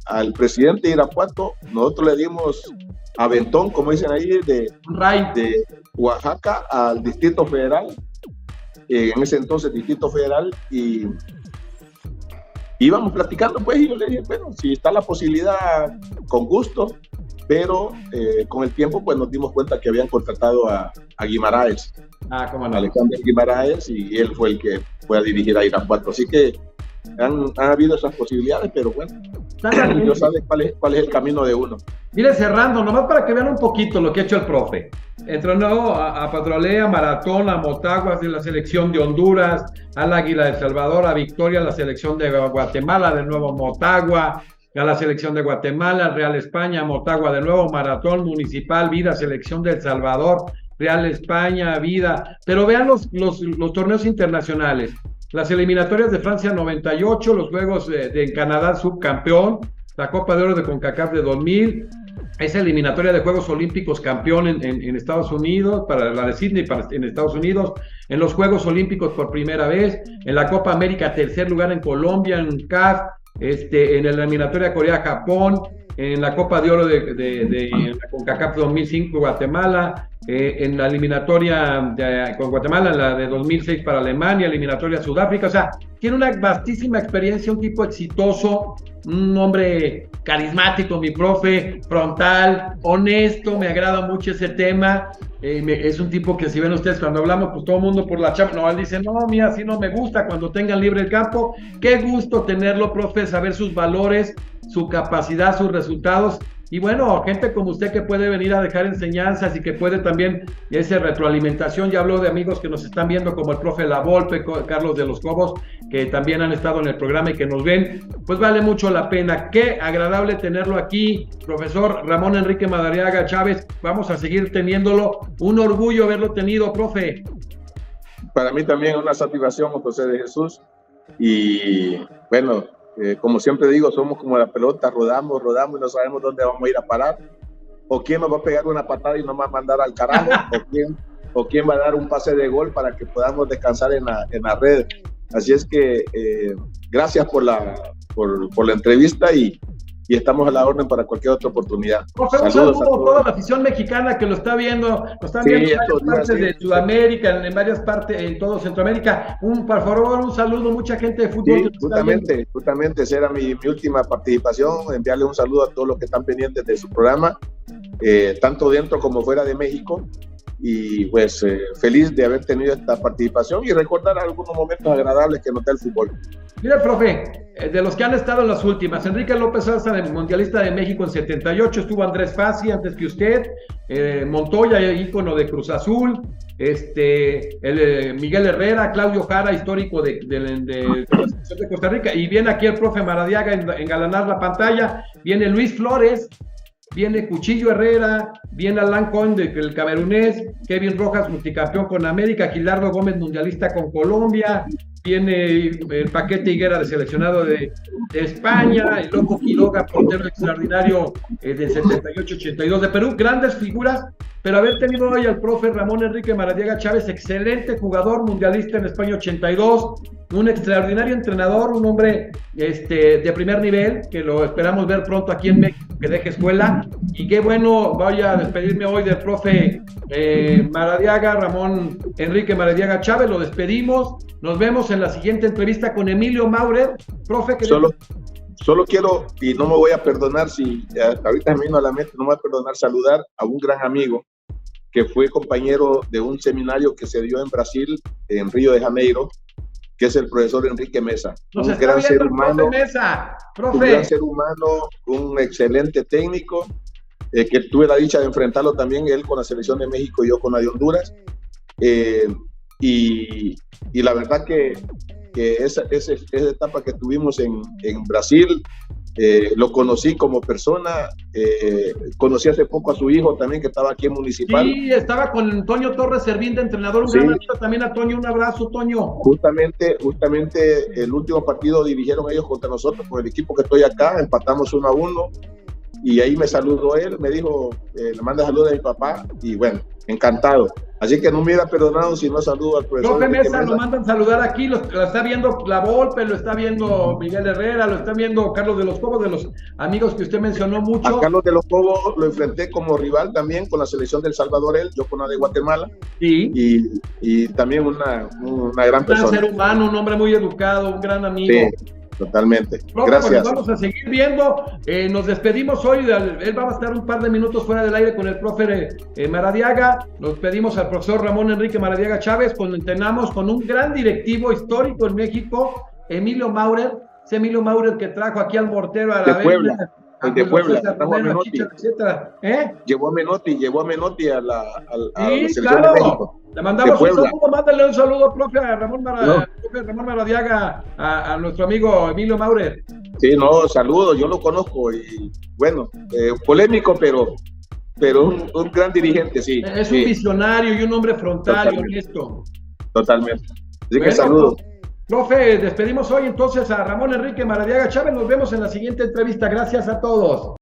al presidente de Irapuato nosotros le dimos aventón, como dicen ahí, de Oaxaca al Distrito Federal, en ese entonces Distrito Federal, y íbamos platicando, pues, y yo le dije, bueno, si está la posibilidad, con gusto, pero con el tiempo pues nos dimos cuenta que habían contratado a Guimaraes, ¿cómo no? Alexander Guimaraes, y él fue el que fue a dirigir a Irapuato. Así que han habido esas posibilidades, pero bueno, yo sabe cuál es el camino de uno. Mire, cerrando, nomás para que vean un poquito lo que ha hecho el profe. Entrenó a Patrolea, Maratón, a Motaguas de la selección de Honduras, al Águila de El Salvador, a Victoria, la selección de Guatemala, de nuevo Motagua, a la selección de Guatemala, Real España, Motagua de nuevo, Maratón, Municipal, Vida, selección de El Salvador, Real España, Vida. Pero vean los torneos internacionales. Las eliminatorias de Francia 98, los Juegos de Canadá subcampeón, la Copa de Oro de CONCACAF de 2000, esa eliminatoria de Juegos Olímpicos campeón en Estados Unidos, para la de Sydney en Estados Unidos, en los Juegos Olímpicos por primera vez, en la Copa América tercer lugar en Colombia, en CAF, en la eliminatoria Corea-Japón, en la Copa de Oro de la CONCACAF 2005 Guatemala, en la eliminatoria con Guatemala, en la de 2006 para Alemania, eliminatoria Sudáfrica. O sea, tiene una vastísima experiencia, un tipo exitoso, un hombre carismático, mi profe, frontal, honesto, me agrada mucho ese tema. Es un tipo que, si ven ustedes, cuando hablamos, pues todo el mundo por la chapa, no, él dice, no, mira, así no me gusta, cuando tengan libre el campo. Qué gusto tenerlo, profe, saber sus valores, su capacidad, sus resultados. Y bueno, gente como usted que puede venir a dejar enseñanzas y que puede también esa retroalimentación. Ya hablo de amigos que nos están viendo, como el profe Lavolpe, Carlos de Los Cobos, que también han estado en el programa y que nos ven. Pues vale mucho la pena. Qué agradable tenerlo aquí, profesor Ramón Enrique Madariaga Chávez. Vamos a seguir teniéndolo. Un orgullo haberlo tenido, profe. Para mí también una satisfacción, José de Jesús. Y bueno, como siempre digo, somos como la pelota, rodamos y no sabemos dónde vamos a ir a parar, o quién nos va a pegar una patada y nos va a mandar al carajo, o quién va a dar un pase de gol para que podamos descansar en la red. Así es que gracias por la entrevista, y estamos a la orden para cualquier otra oportunidad. Saludos a toda la afición mexicana que lo está viendo, lo están viendo en varias partes de Sudamérica, en varias partes, en todo Centroamérica. Por favor, un saludo, mucha gente de fútbol. Sí, justamente, esa era mi última participación, enviarle un saludo a todos los que están pendientes de su programa, tanto dentro como fuera de México. Y pues feliz de haber tenido esta participación y recordar algunos momentos agradables que nos da el fútbol. Mira, profe, De los que han estado en las últimas, Enrique López Zarza, mundialista de México en 78, estuvo Andrés Fassi antes que usted, Montoya, ícono de Cruz Azul, Miguel Herrera, Claudio Jara, histórico de la selección de Costa Rica, y viene aquí el profe Maradiaga engalanar la pantalla, viene Luis Flores, viene Cuchillo Herrera, viene Alan Conde, el camerunés, Kevin Rojas, multicampeón con América, Gilardo Gómez, mundialista con Colombia, viene el Paquete Higuera, de seleccionado de España, el Loco Quiroga, portero extraordinario del 78-82 de Perú, grandes figuras, pero haber tenido hoy al profe Ramón Enrique Maradiaga Chávez, excelente jugador, mundialista en España 82, un extraordinario entrenador, un hombre de primer nivel, que lo esperamos ver pronto aquí en México, que deje escuela, y qué bueno, voy a despedirme hoy del profe Maradiaga, Ramón Enrique Maradiaga Chávez, lo despedimos, nos vemos en la siguiente entrevista con Emilio Maurer, profe. Solo quiero, y no me voy a perdonar, si ahorita me vino a la mente, no me voy a perdonar saludar a un gran amigo, que fue compañero de un seminario que se dio en Brasil, en Río de Janeiro, que es el profesor Enrique Mesa. Un gran ser humano, un gran ser humano, un excelente técnico, que tuve la dicha de enfrentarlo también, él con la selección de México y yo con la de Honduras. Y la verdad que esa etapa que tuvimos en Brasil, lo conocí como persona, conocí hace poco a su hijo también, que estaba aquí en Municipal. Sí, estaba con Toño Torres Servín, de entrenador, un gran amigo también a Toño, un abrazo, Toño. Justamente el último partido dirigieron ellos contra nosotros, con el equipo que estoy acá, empatamos 1-1, y ahí me saludó él, me dijo, le manda saludos a mi papá, y bueno, encantado. Así que no me hubiera perdonado si no saludo al profesor. Profe Mesa, lo mandan saludar aquí, lo está viendo La Volpe, lo está viendo Miguel Herrera, lo está viendo Carlos de los Cobos, de los amigos que usted mencionó mucho. A Carlos de los Cobos lo enfrenté como rival también con la selección del Salvador, yo con la de Guatemala. Sí. Y también una gran persona. Un ser humano, un hombre muy educado, un gran amigo. Sí. Totalmente. Profe, gracias. Pues vamos a seguir viendo. Nos despedimos hoy. Él va a estar un par de minutos fuera del aire con el profe Maradiaga. Nos pedimos al profesor Ramón Enrique Maradiaga Chávez. Contenamos con un gran directivo histórico en México, Emilio Maurer. Ese Emilio Maurer que trajo aquí al Mortero a la Puebla. El de Puebla, Llevó a Menotti a la selección de México. Le mandamos un saludo, mándale un saludo, profe, a Ramón Maradiaga, a nuestro amigo Emilio Maurer. Sí, no, saludo, yo lo conozco y bueno, polémico, pero un gran dirigente, sí. Es un visionario y un hombre frontal y honesto. Totalmente. Así que saludo. Profe, despedimos hoy entonces a Ramón Enrique Maradiaga Chávez. Nos vemos en la siguiente entrevista. Gracias a todos.